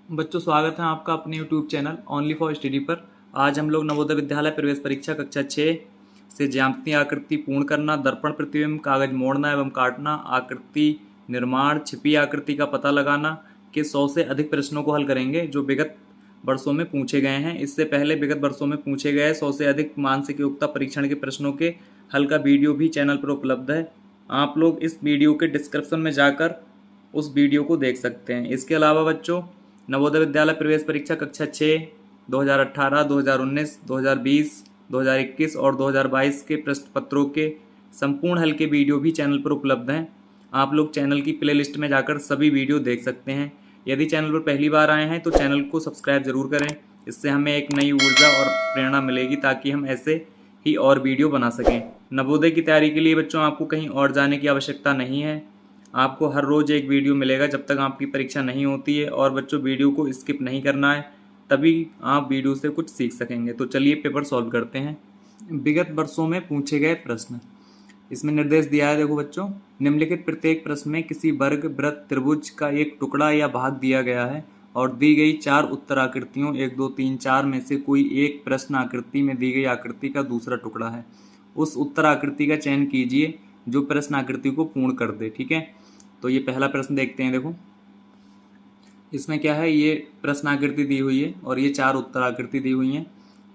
बच्चों, स्वागत है आपका अपने YouTube channel only for study पर। आज हम लोग नवोदय विद्यालय प्रवेश परीक्षा कक्षा 6 से ज्यामितीय आकृति पूर्ण करना, दर्पण प्रतिबिंब, कागज मोड़ना एवं काटना, आकृति निर्माण, छिपी आकृति का पता लगाना के 100 से अधिक प्रश्नों को हल करेंगे जो विगत वर्षों में पूछे गए हैं। इससे पहले विगत वर्षों में पूछे गए 100 से अधिक मानसिक योग्यता परीक्षण के प्रश्नों के हल का वीडियो भी चैनल पर उपलब्ध है। आप लोग इस वीडियो के डिस्क्रिप्शन में जाकर उस वीडियो को देख सकते हैं। इसके अलावा बच्चों, नवोदय विद्यालय प्रवेश परीक्षा कक्षा 6 2018, 2019, 2020, 2021 और 2022 के प्रश्न पत्रों के संपूर्ण हल के वीडियो भी चैनल पर उपलब्ध हैं। आप लोग चैनल की प्लेलिस्ट में जाकर सभी वीडियो देख सकते हैं। यदि चैनल पर पहली बार आए हैं तो चैनल को सब्सक्राइब जरूर करें। इससे हमें एक नई ऊर्जा और प्रेरणा मिलेगी ताकि हम ऐसे ही और वीडियो बना सकें। नवोदय की तैयारी के लिए बच्चों आपको कहीं और जाने की आवश्यकता नहीं है। आपको हर रोज़ एक वीडियो मिलेगा जब तक आपकी परीक्षा नहीं होती है। और बच्चों, वीडियो को स्किप नहीं करना है, तभी आप वीडियो से कुछ सीख सकेंगे। तो चलिए पेपर सॉल्व करते हैं। विगत वर्षों में पूछे गए प्रश्न, इसमें निर्देश दिया है। देखो बच्चों, निम्नलिखित प्रत्येक प्रश्न में किसी वर्ग, वृत्त, त्रिभुज का एक टुकड़ा या भाग दिया गया है और दी गई 4 उत्तर आकृतियों 1, 2, 3, 4 में से कोई एक प्रश्न आकृति में दी गई आकृति का दूसरा टुकड़ा है। उस उत्तर आकृति का चयन कीजिए जो प्रश्न आकृति को पूर्ण कर दे। ठीक है, तो ये पहला प्रश्न देखते हैं। देखो, इसमें क्या है, ये प्रश्न आकृति दी हुई है और ये 4 उत्तर आकृति दी हुई हैं।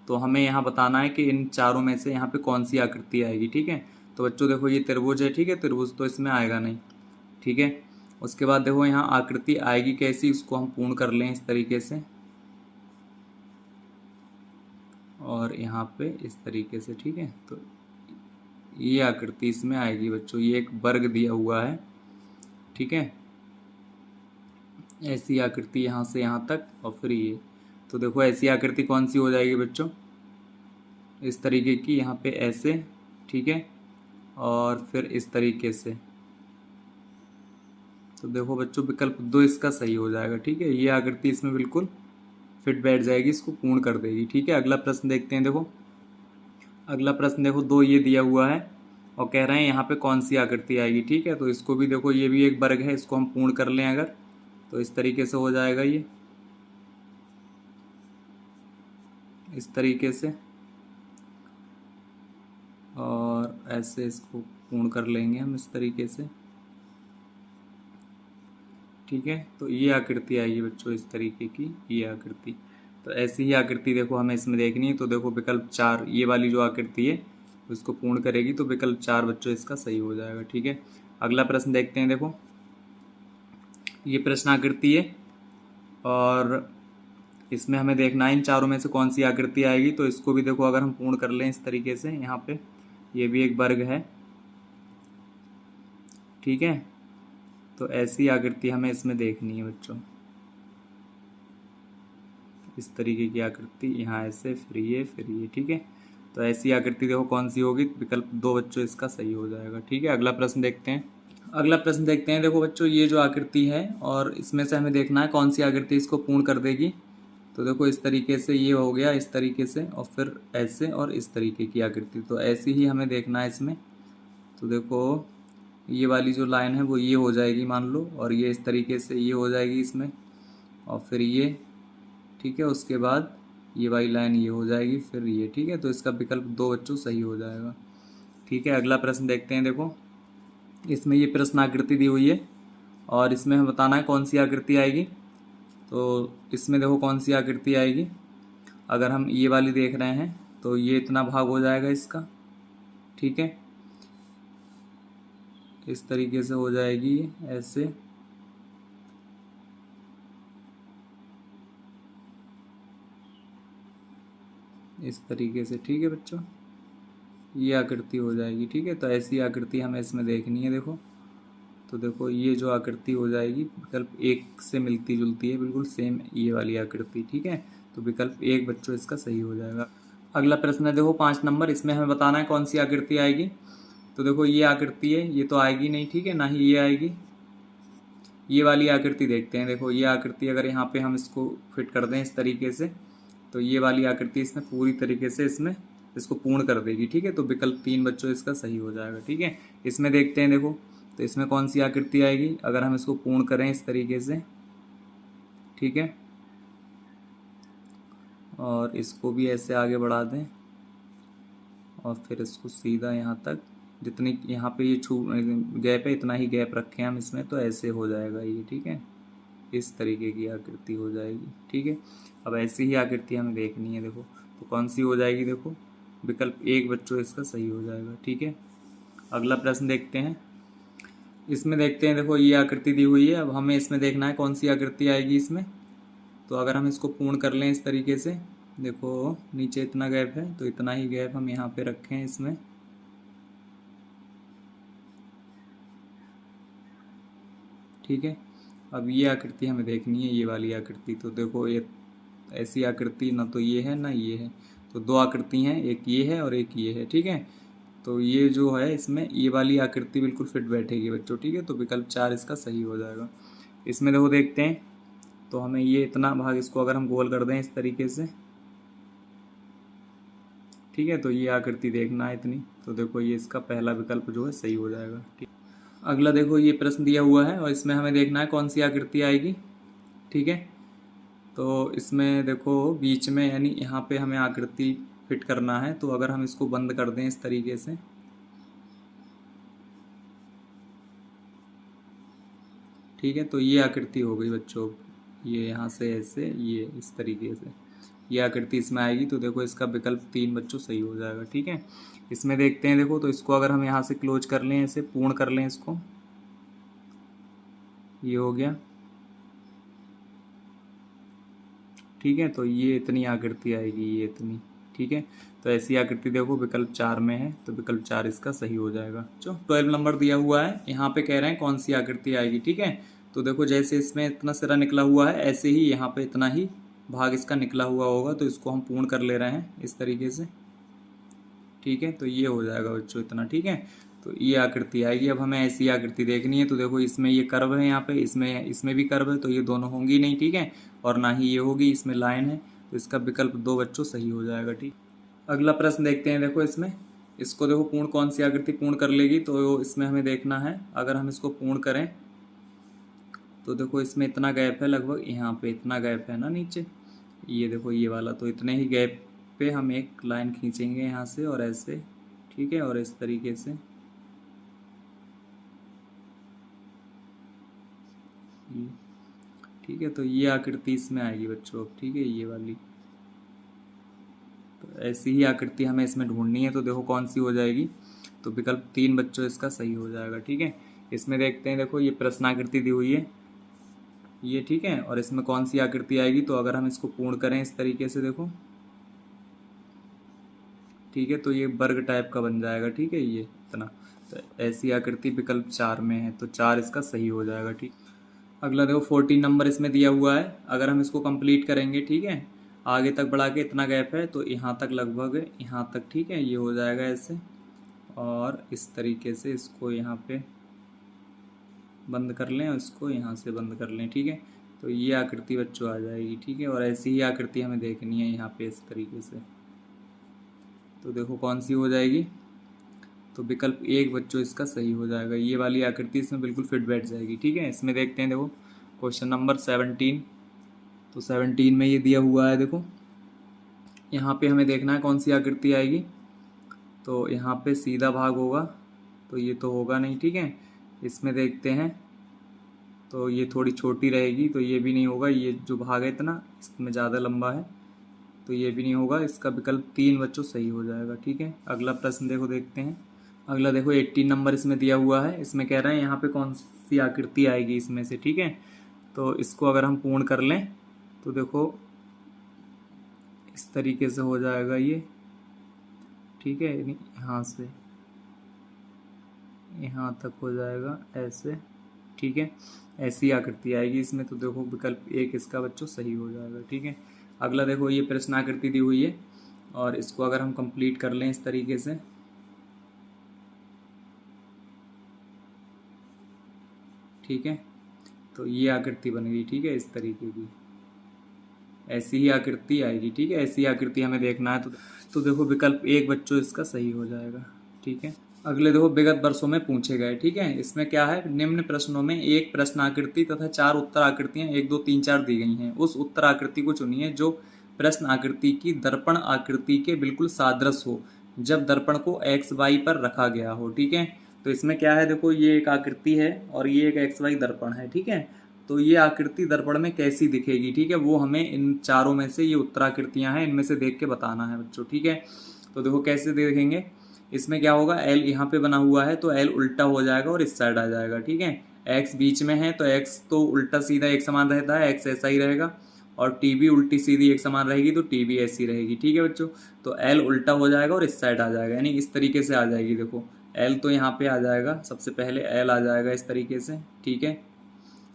तो हमें यहाँ बताना है कि इन चारों में से यहाँ पे कौन सी आकृति आएगी। ठीक है, तो बच्चों देखो, ये त्रिभुज है। ठीक है, त्रिभुज तो इसमें आएगा नहीं। ठीक है, उसके बाद देखो यहाँ आकृति आएगी कैसी, उसको हम पूर्ण कर लें इस तरीके से, और यहाँ पे इस तरीके से। ठीक है, तो ये आकृति इसमें आएगी बच्चों। ये एक वर्ग दिया हुआ है। ठीक है, ऐसी आकृति यहाँ से यहाँ तक और फिर ये। तो देखो, ऐसी आकृति कौन सी हो जाएगी बच्चों, इस तरीके की, यहाँ पे ऐसे। ठीक है, और फिर इस तरीके से। तो देखो बच्चों, विकल्प 2 इसका सही हो जाएगा। ठीक है, ये आकृति इसमें बिल्कुल फिट बैठ जाएगी, इसको पूर्ण कर देगी। ठीक है, अगला प्रश्न देखते हैं। देखो, अगला प्रश्न देखो, 2 ये दिया हुआ है और कह रहे हैं यहाँ पे कौन सी आकृति आएगी। ठीक है, तो इसको भी देखो, ये भी एक वर्ग है, इसको हम पूर्ण कर लें अगर, तो इस तरीके से हो जाएगा ये, इस तरीके से, और ऐसे इसको पूर्ण कर लेंगे हम इस तरीके से। ठीक है, तो ये आकृति आएगी बच्चों इस तरीके की, ये आकृति। तो ऐसी ही आकृति देखो हमें इसमें देखनी है। तो देखो, विकल्प 4 ये वाली जो आकृति है उसको पूर्ण करेगी, तो विकल्प 4 बच्चों इसका सही हो जाएगा। ठीक है, अगला प्रश्न देखते हैं। देखो, ये प्रश्न आकृति है और इसमें हमें देखना है इन चारों में से कौन सी आकृति आएगी। तो इसको भी देखो, अगर हम पूर्ण कर लें इस तरीके से, यहाँ पे ये भी एक वर्ग है। ठीक है, तो ऐसी आकृति हमें इसमें देखनी है बच्चों, इस तरीके की आकृति, यहाँ ऐसे, फिर ये, फिर ये। ठीक है, तो ऐसी आकृति देखो कौन सी होगी, विकल्प 2 बच्चों इसका सही हो जाएगा। ठीक है, अगला प्रश्न देखते हैं। अगला प्रश्न देखते हैं। देखो बच्चों, ये जो आकृति है और इसमें से हमें देखना है कौन सी आकृति इसको पूर्ण कर देगी। तो देखो, इस तरीके से ये हो गया, इस तरीके से, और फिर ऐसे और इस तरीके की आकृति। तो ऐसी ही हमें देखना है इसमें। तो देखो, ये वाली जो लाइन है वो ये हो जाएगी मान लो, और ये इस तरीके से ये हो जाएगी इसमें, और फिर ये। ठीक है, उसके बाद ये वाली लाइन ये हो जाएगी, फिर ये। ठीक है, तो इसका विकल्प 2 बच्चों सही हो जाएगा। ठीक है, अगला प्रश्न देखते हैं। देखो, इसमें ये प्रश्न आकृति दी हुई है और इसमें हमें बताना है कौन सी आकृति आएगी। तो इसमें देखो कौन सी आकृति आएगी, अगर हम ये वाली देख रहे हैं तो ये इतना भाग हो जाएगा इसका। ठीक है, इस तरीके से हो जाएगी ऐसे, इस तरीके से। ठीक है बच्चों, ये आकृति हो जाएगी। ठीक है, तो ऐसी आकृति हमें इसमें देखनी है। देखो, तो देखो, ये जो आकृति हो जाएगी विकल्प 1 से मिलती जुलती है, बिल्कुल सेम ये वाली आकृति। ठीक है, तो विकल्प 1 बच्चों इसका सही हो जाएगा। अगला प्रश्न है देखो 5 नंबर, इसमें हमें बताना है कौन सी आकृति आएगी। तो देखो, ये आकृति है, ये तो आएगी नहीं। ठीक है, ना ही ये आएगी। ये वाली आकृति देखते हैं। देखो, ये आकृति अगर यहाँ पे हम इसको फिट कर दें इस तरीके से, तो ये वाली आकृति इसमें पूरी तरीके से इसमें इसको पूर्ण कर देगी। ठीक है, तो विकल्प 3 बच्चों इसका सही हो जाएगा। ठीक है, इसमें देखते हैं। देखो, तो इसमें कौन सी आकृति आएगी, अगर हम इसको पूर्ण करें इस तरीके से। ठीक है, और इसको भी ऐसे आगे बढ़ा दें और फिर इसको सीधा यहाँ तक, जितनी यहाँ पे ये गैप है इतना ही गैप रखें हम इसमें, तो ऐसे हो जाएगा ये। ठीक है, इस तरीके की आकृति हो जाएगी। ठीक है, अब ऐसी ही आकृति हमें देखनी है। देखो तो कौन सी हो जाएगी, देखो विकल्प 1 बच्चों इसका सही हो जाएगा। ठीक है, अगला प्रश्न देखते हैं। इसमें देखते हैं, देखो ये आकृति दी हुई है, अब हमें इसमें देखना है कौन सी आकृति आएगी इसमें। तो अगर हम इसको पूर्ण कर लें इस तरीके से, देखो नीचे इतना गैप है तो इतना ही गैप हम यहाँ पे रखें इसमें। ठीक है, अब ये आकृति हमें देखनी है, ये वाली आकृति। तो देखो ये ऐसी आकृति ना तो ये है ना ये है, तो 2 आकृति हैं, एक ये है और एक ये है। ठीक है, तो ये जो है इसमें ये वाली आकृति बिल्कुल फिट बैठेगी बच्चों। ठीक है, तो विकल्प 4 इसका सही हो जाएगा। इसमें देखो देखते हैं, तो हमें ये इतना भाग, इसको अगर हम गोल कर दें इस तरीके से, ठीक है, तो ये आकृति देखना है इतनी। तो देखो ये इसका पहला विकल्प जो है सही हो जाएगा। ठीक, अगला देखो ये प्रश्न दिया हुआ है और इसमें हमें देखना है कौन सी आकृति आएगी। ठीक है, तो इसमें देखो बीच में यानी यहाँ पे हमें आकृति फिट करना है। तो अगर हम इसको बंद कर दें इस तरीके से, ठीक है, तो ये आकृति हो गई बच्चों। ये यहाँ से ऐसे, ये इस तरीके से ये आकृति इसमें आएगी। तो देखो इसका विकल्प 3 बच्चों सही हो जाएगा। ठीक है, इसमें देखते हैं, देखो तो इसको अगर हम यहाँ से क्लोज कर लें, ऐसे पूर्ण कर लें इसको, ये हो गया। ठीक है, तो ये इतनी आकृति आएगी, ये इतनी। ठीक है, तो ऐसी आकृति देखो विकल्प 4 में है, तो विकल्प 4 इसका सही हो जाएगा। जो 12 नंबर दिया हुआ है, यहाँ पे कह रहे हैं कौन सी आकृति आएगी। ठीक है, तो देखो जैसे इसमें इतना सिरा निकला हुआ है, ऐसे ही यहाँ पे इतना ही भाग इसका निकला हुआ होगा। तो इसको हम पूर्ण कर ले रहे हैं इस तरीके से। ठीक है, तो ये हो जाएगा बच्चों इतना। ठीक है, तो ये आकृति आएगी। अब हमें ऐसी आकृति देखनी है। तो देखो इसमें ये कर्व है, यहाँ पे इसमें भी कर्व है, तो ये दोनों होंगी नहीं। ठीक है, और ना ही ये होगी, इसमें लाइन है। तो इसका विकल्प 2 बच्चों सही हो जाएगा। ठीक, अगला प्रश्न देखते हैं। देखो इसमें, इसको देखो पूर्ण कौन सी आकृति पूर्ण कर लेगी। तो इसमें हमें देखना है, अगर हम इसको पूर्ण करें तो देखो इसमें इतना गैप है, लगभग यहाँ पे इतना गैप है ना नीचे, ये देखो ये वाला। तो इतने ही गैप पे हम एक लाइन खींचेंगे यहाँ से और ऐसे। ठीक है, और इस तरीके से ठीक है, तो ये आकृति इसमें आएगी बच्चों। ठीक है, ये वाली। तो ऐसी ही आकृति हमें इसमें ढूंढनी है। तो देखो कौन सी हो जाएगी। तो विकल्प 3 बच्चों इसका सही हो जाएगा। ठीक है, इसमें देखते हैं, देखो ये प्रश्न आकृति दी हुई है ये। ठीक है, और इसमें कौन सी आकृति आएगी। तो अगर हम इसको पूर्ण करें इस तरीके से, देखो ठीक है, तो ये वर्ग टाइप का बन जाएगा। ठीक है, ये इतना। तो ऐसी आकृति विकल्प 4 में है, तो 4 इसका सही हो जाएगा। ठीक, अगला देखो 14 नंबर इसमें दिया हुआ है। अगर हम इसको कंप्लीट करेंगे, ठीक है, आगे तक बढ़ा के इतना गैप है, तो यहाँ तक लगभग यहाँ तक। ठीक है, ये हो जाएगा ऐसे, और इस तरीके से इसको यहाँ पे बंद कर लें और इसको यहाँ से बंद कर लें। ठीक है, तो ये आकृति बच्चों आ जाएगी। ठीक है, और ऐसी ही आकृति हमें देखनी है यहाँ पे इस तरीके से। तो देखो कौन सी हो जाएगी। तो विकल्प 1 बच्चों इसका सही हो जाएगा। ये वाली आकृति इसमें बिल्कुल फिट बैठ जाएगी। ठीक है, इसमें देखते हैं, देखो क्वेश्चन नंबर 17। तो 17 में ये दिया हुआ है, देखो यहाँ पे हमें देखना है कौन सी आकृति आएगी। तो यहाँ पे सीधा भाग होगा, तो ये तो होगा नहीं। ठीक है, इसमें देखते हैं, तो ये थोड़ी छोटी रहेगी, तो ये भी नहीं होगा। ये जो भाग है इतना, इसमें ज़्यादा लंबा है, तो ये भी नहीं होगा। इसका विकल्प 3 बच्चों सही हो जाएगा। ठीक है, अगला प्रश्न देखो देखते हैं। अगला देखो 18 नंबर इसमें दिया हुआ है। इसमें कह रहे हैं यहाँ पे कौन सी आकृति आएगी इसमें से। ठीक है, तो इसको अगर हम पूर्ण कर लें, तो देखो इस तरीके से हो जाएगा ये। ठीक है, यहाँ से यहाँ तक हो जाएगा ऐसे। ठीक है, ऐसी आकृति आएगी इसमें। तो देखो विकल्प 1 इसका बच्चों सही हो जाएगा। ठीक है, अगला देखो ये प्रश्न आकृति दी हुई है, और इसको अगर हम कंप्लीट कर लें इस तरीके से, ठीक है, तो ये आकृति बन गई। ठीक है, इस तरीके की ऐसी ही आकृति आएगी। ठीक है, ऐसी आकृति हमें देखना है। तो देखो विकल्प 1 बच्चों इसका सही हो जाएगा। ठीक है, अगले देखो विगत वर्षों में पूछे गए। ठीक है, इसमें क्या है, निम्न प्रश्नों में एक प्रश्न आकृति तथा 4 उत्तर आकृतियां 1 2 3 4 दी गई हैं। उस उत्तर आकृति को चुनिए जो प्रश्न आकृति की दर्पण आकृति के बिल्कुल सादृश हो जब दर्पण को एक्स वाई पर रखा गया हो। ठीक है, तो इसमें क्या है, देखो ये एक आकृति है और ये एक एक्स वाई दर्पण है। ठीक है, तो ये आकृति दर्पण में कैसी दिखेगी, ठीक है, वो हमें इन चारों में से, ये उत्तराकृतियां हैं, इनमें से देख के बताना है बच्चों। ठीक है, तो देखो कैसे देखेंगे, इसमें क्या होगा, एल यहाँ पे बना हुआ है तो एल उल्टा हो जाएगा और इस साइड आ जाएगा। ठीक है, एक्स बीच में है तो एक्स तो उल्टा सीधा एक समान रहता है, एक्स ऐसा ही रहेगा, और टी भी उल्टी सीधी एक समान रहेगी तो टी भी ऐसी रहेगी। ठीक है बच्चों, तो एल उल्टा हो जाएगा और इस साइड आ जाएगा, यानी इस तरीके से आ जाएगी। देखो एल तो यहाँ पे आ जाएगा, सबसे पहले एल आ जाएगा इस तरीके से। ठीक है,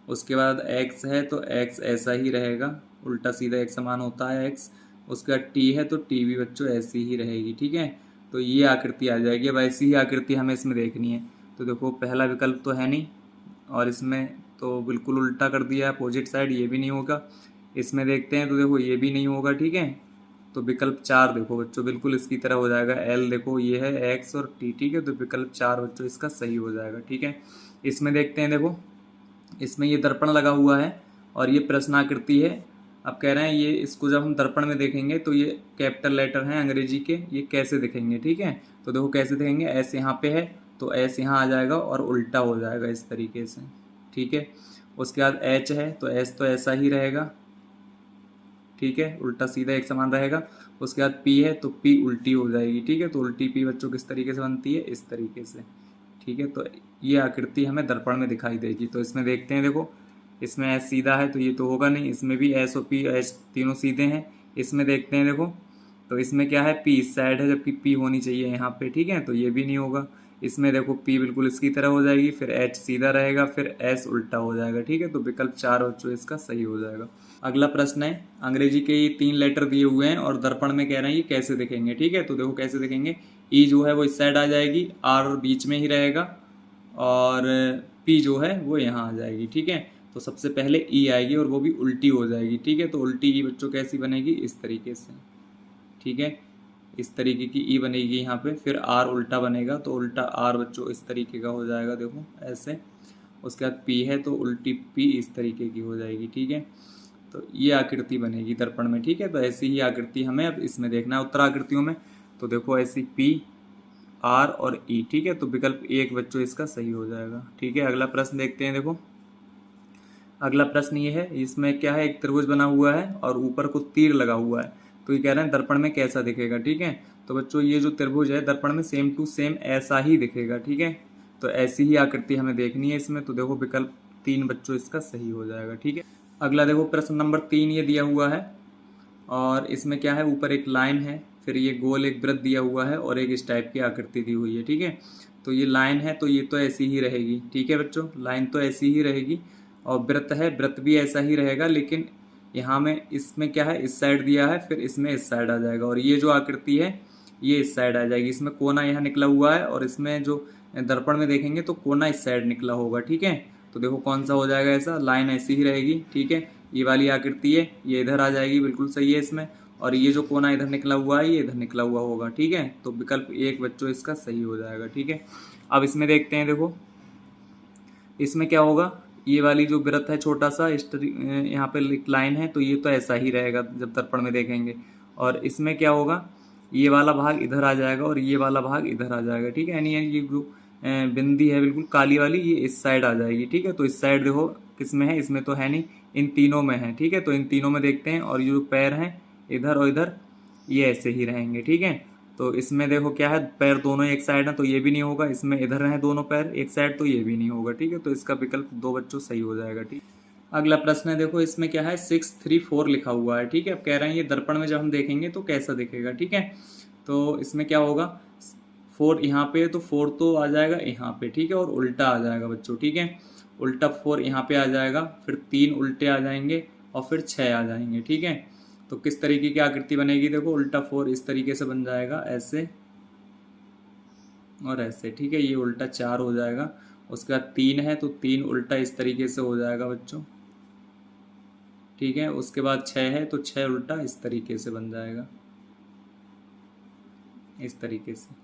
उसके बाद एक्स है तो एक्स ऐसा ही रहेगा, उल्टा सीधा एक समान होता है एक्स। उसके बाद टी है तो टी भी बच्चों ऐसी ही रहेगी। ठीक है, तो ये आकृति आ जाएगी। अब ऐसी ही आकृति हमें इसमें देखनी है, तो देखो पहला विकल्प तो है नहीं, और इसमें तो बिल्कुल उल्टा कर दिया अपोजिट साइड, ये भी नहीं होगा। इसमें देखते हैं तो देखो ये भी नहीं होगा। ठीक है, तो विकल्प 4 देखो बच्चों बिल्कुल इसकी तरह हो जाएगा। एल देखो ये है एक्स और टी। ठीक है, तो विकल्प 4 बच्चों इसका सही हो जाएगा। ठीक है, इसमें देखते हैं, देखो इसमें ये दर्पण लगा हुआ है और ये प्रश्न आकृति है। अब कह रहे हैं ये, इसको जब हम दर्पण में देखेंगे तो ये कैपिटल लेटर हैं अंग्रेजी के, ये कैसे दिखेंगे। ठीक है, तो देखो कैसे दिखेंगे, एस यहाँ पे है तो एस यहाँ आ जाएगा और उल्टा हो जाएगा इस तरीके से। ठीक है, उसके बाद एच है तो एस तो ऐसा ही रहेगा। ठीक है, उल्टा सीधा एक समान रहेगा। उसके बाद पी है तो पी उल्टी हो जाएगी। ठीक है, तो उल्टी पी बच्चों किस तरीके से बनती है, इस तरीके से। ठीक है, तो ये आकृति हमें दर्पण में दिखाई देगी। तो इसमें देखते हैं, देखो इसमें एस सीधा है तो ये तो होगा नहीं, इसमें भी एस और पी, एस तीनों सीधे हैं। इसमें देखते हैं, देखो तो इसमें क्या है, पी इस साइड है जबकि पी होनी चाहिए यहाँ पे। ठीक है, तो ये भी नहीं होगा। इसमें देखो पी बिल्कुल इसकी तरह हो जाएगी, फिर एच सीधा रहेगा, फिर एस उल्टा हो जाएगा। ठीक है, तो विकल्प 4 बच्चों इसका सही हो जाएगा। अगला प्रश्न है, अंग्रेजी के ये 3 लेटर दिए हुए हैं और दर्पण में कह रहे हैं ये कैसे दिखेंगे। ठीक है, तो देखो कैसे दिखेंगे, ई जो है वो इस साइड आ जाएगी, आर बीच में ही रहेगा, और पी जो है वो यहाँ आ जाएगी। ठीक है, तो सबसे पहले ई आएगी और वो भी उल्टी हो जाएगी। ठीक है, तो उल्टी ई बच्चों कैसी बनेगी, इस तरीके से। ठीक है, इस तरीके की ई बनेगी यहाँ पे। फिर आर उल्टा बनेगा तो उल्टा आर बच्चों इस तरीके का हो जाएगा, देखो ऐसे। उसके बाद पी है तो उल्टी पी इस तरीके की हो जाएगी। ठीक है, तो ये आकृति बनेगी दर्पण में। ठीक है, तो ऐसी ही आकृति हमें अब इसमें देखना है उत्तर आकृतियों में। तो देखो ऐसी पी, आर और ई। ठीक है, तो विकल्प 1 बच्चों इसका सही हो जाएगा। ठीक है, अगला प्रश्न देखते हैं। देखो अगला प्रश्न ये है, इसमें क्या है, एक त्रिभुज बना हुआ है और ऊपर को तीर लगा हुआ है, तो ये कह रहे हैं दर्पण में कैसा दिखेगा। ठीक है, तो बच्चों ये जो त्रिभुज है दर्पण में सेम टू सेम ऐसा ही दिखेगा। ठीक है, तो ऐसी ही आकृति हमें देखनी है इसमें। तो देखो विकल्प 3 बच्चों इसका सही हो जाएगा। ठीक है, अगला देखो प्रश्न नंबर 3 ये दिया हुआ है और इसमें क्या है, ऊपर एक लाइन है, फिर ये गोल एक वृत्त दिया हुआ है और एक इस टाइप की आकृति दी हुई है। ठीक है, तो ये लाइन है तो ये तो ऐसी ही रहेगी। ठीक है बच्चों, लाइन तो ऐसी ही रहेगी, और वृत्त है, वृत्त भी ऐसा ही रहेगा, लेकिन यहाँ में इसमें क्या है, इस साइड दिया है, फिर इसमें इस साइड आ जाएगा, और ये जो आकृति है ये इस साइड आ जाएगी। इसमें कोना यहाँ निकला हुआ है और इसमें जो दर्पण में देखेंगे तो कोना इस साइड निकला होगा। ठीक है, तो देखो कौन सा हो जाएगा, ऐसा लाइन ऐसी ही रहेगी। ठीक है, ये वाली आकृति है ये इधर आ जाएगी, बिल्कुल सही है इसमें, और ये जो कोना इधर निकला हुआ है ये इधर निकला हुआ होगा। ठीक है, तो विकल्प 1 बच्चों इसका सही हो जाएगा। ठीक है, अब इसमें देखते हैं, देखो इसमें क्या होगा, ये वाली जो वृत्त है छोटा सा, इस यहाँ पे लाइन है तो ये तो ऐसा ही रहेगा जब दर्पण में देखेंगे, और इसमें क्या होगा, ये वाला भाग इधर आ जाएगा और ये वाला भाग इधर आ जाएगा। ठीक है, यानी ये जो बिंदी है बिल्कुल काली वाली ये इस साइड आ जाएगी। ठीक है, तो इस साइड देखो किस में है, इसमें तो है नहीं, इन तीनों में है। ठीक है, तो इन तीनों में देखते हैं, और ये जो पैर हैं इधर और इधर ये ऐसे ही रहेंगे। ठीक है, तो इसमें देखो क्या है, पैर दोनों एक साइड है तो ये भी नहीं होगा, इसमें इधर हैं दोनों पैर एक साइड तो ये भी नहीं होगा। ठीक है, तो इसका विकल्प 2 बच्चों सही हो जाएगा। ठीक, अगला प्रश्न है, देखो इसमें क्या है, 6 3 4 लिखा हुआ है। ठीक है, अब कह रहे हैं ये दर्पण में जब हम देखेंगे तो कैसा दिखेगा। ठीक है, तो इसमें क्या होगा, 4 यहाँ पे तो 4 तो आ जाएगा यहाँ पे। ठीक है, और उल्टा आ जाएगा बच्चों। ठीक है, उल्टा 4 यहाँ पे आ जाएगा, फिर 3 उल्टे आ जाएंगे और फिर 6 आ जाएंगे। ठीक है, तो किस तरीके की आकृति बनेगी, देखो उल्टा 4 इस तरीके से बन जाएगा, ऐसे और ऐसे। ठीक है, ये उल्टा 4 हो जाएगा। उसके बाद 3 है तो 3 उल्टा इस तरीके से हो जाएगा बच्चों। ठीक है, उसके बाद 6 है तो 6 उल्टा इस तरीके से बन जाएगा, इस तरीके से।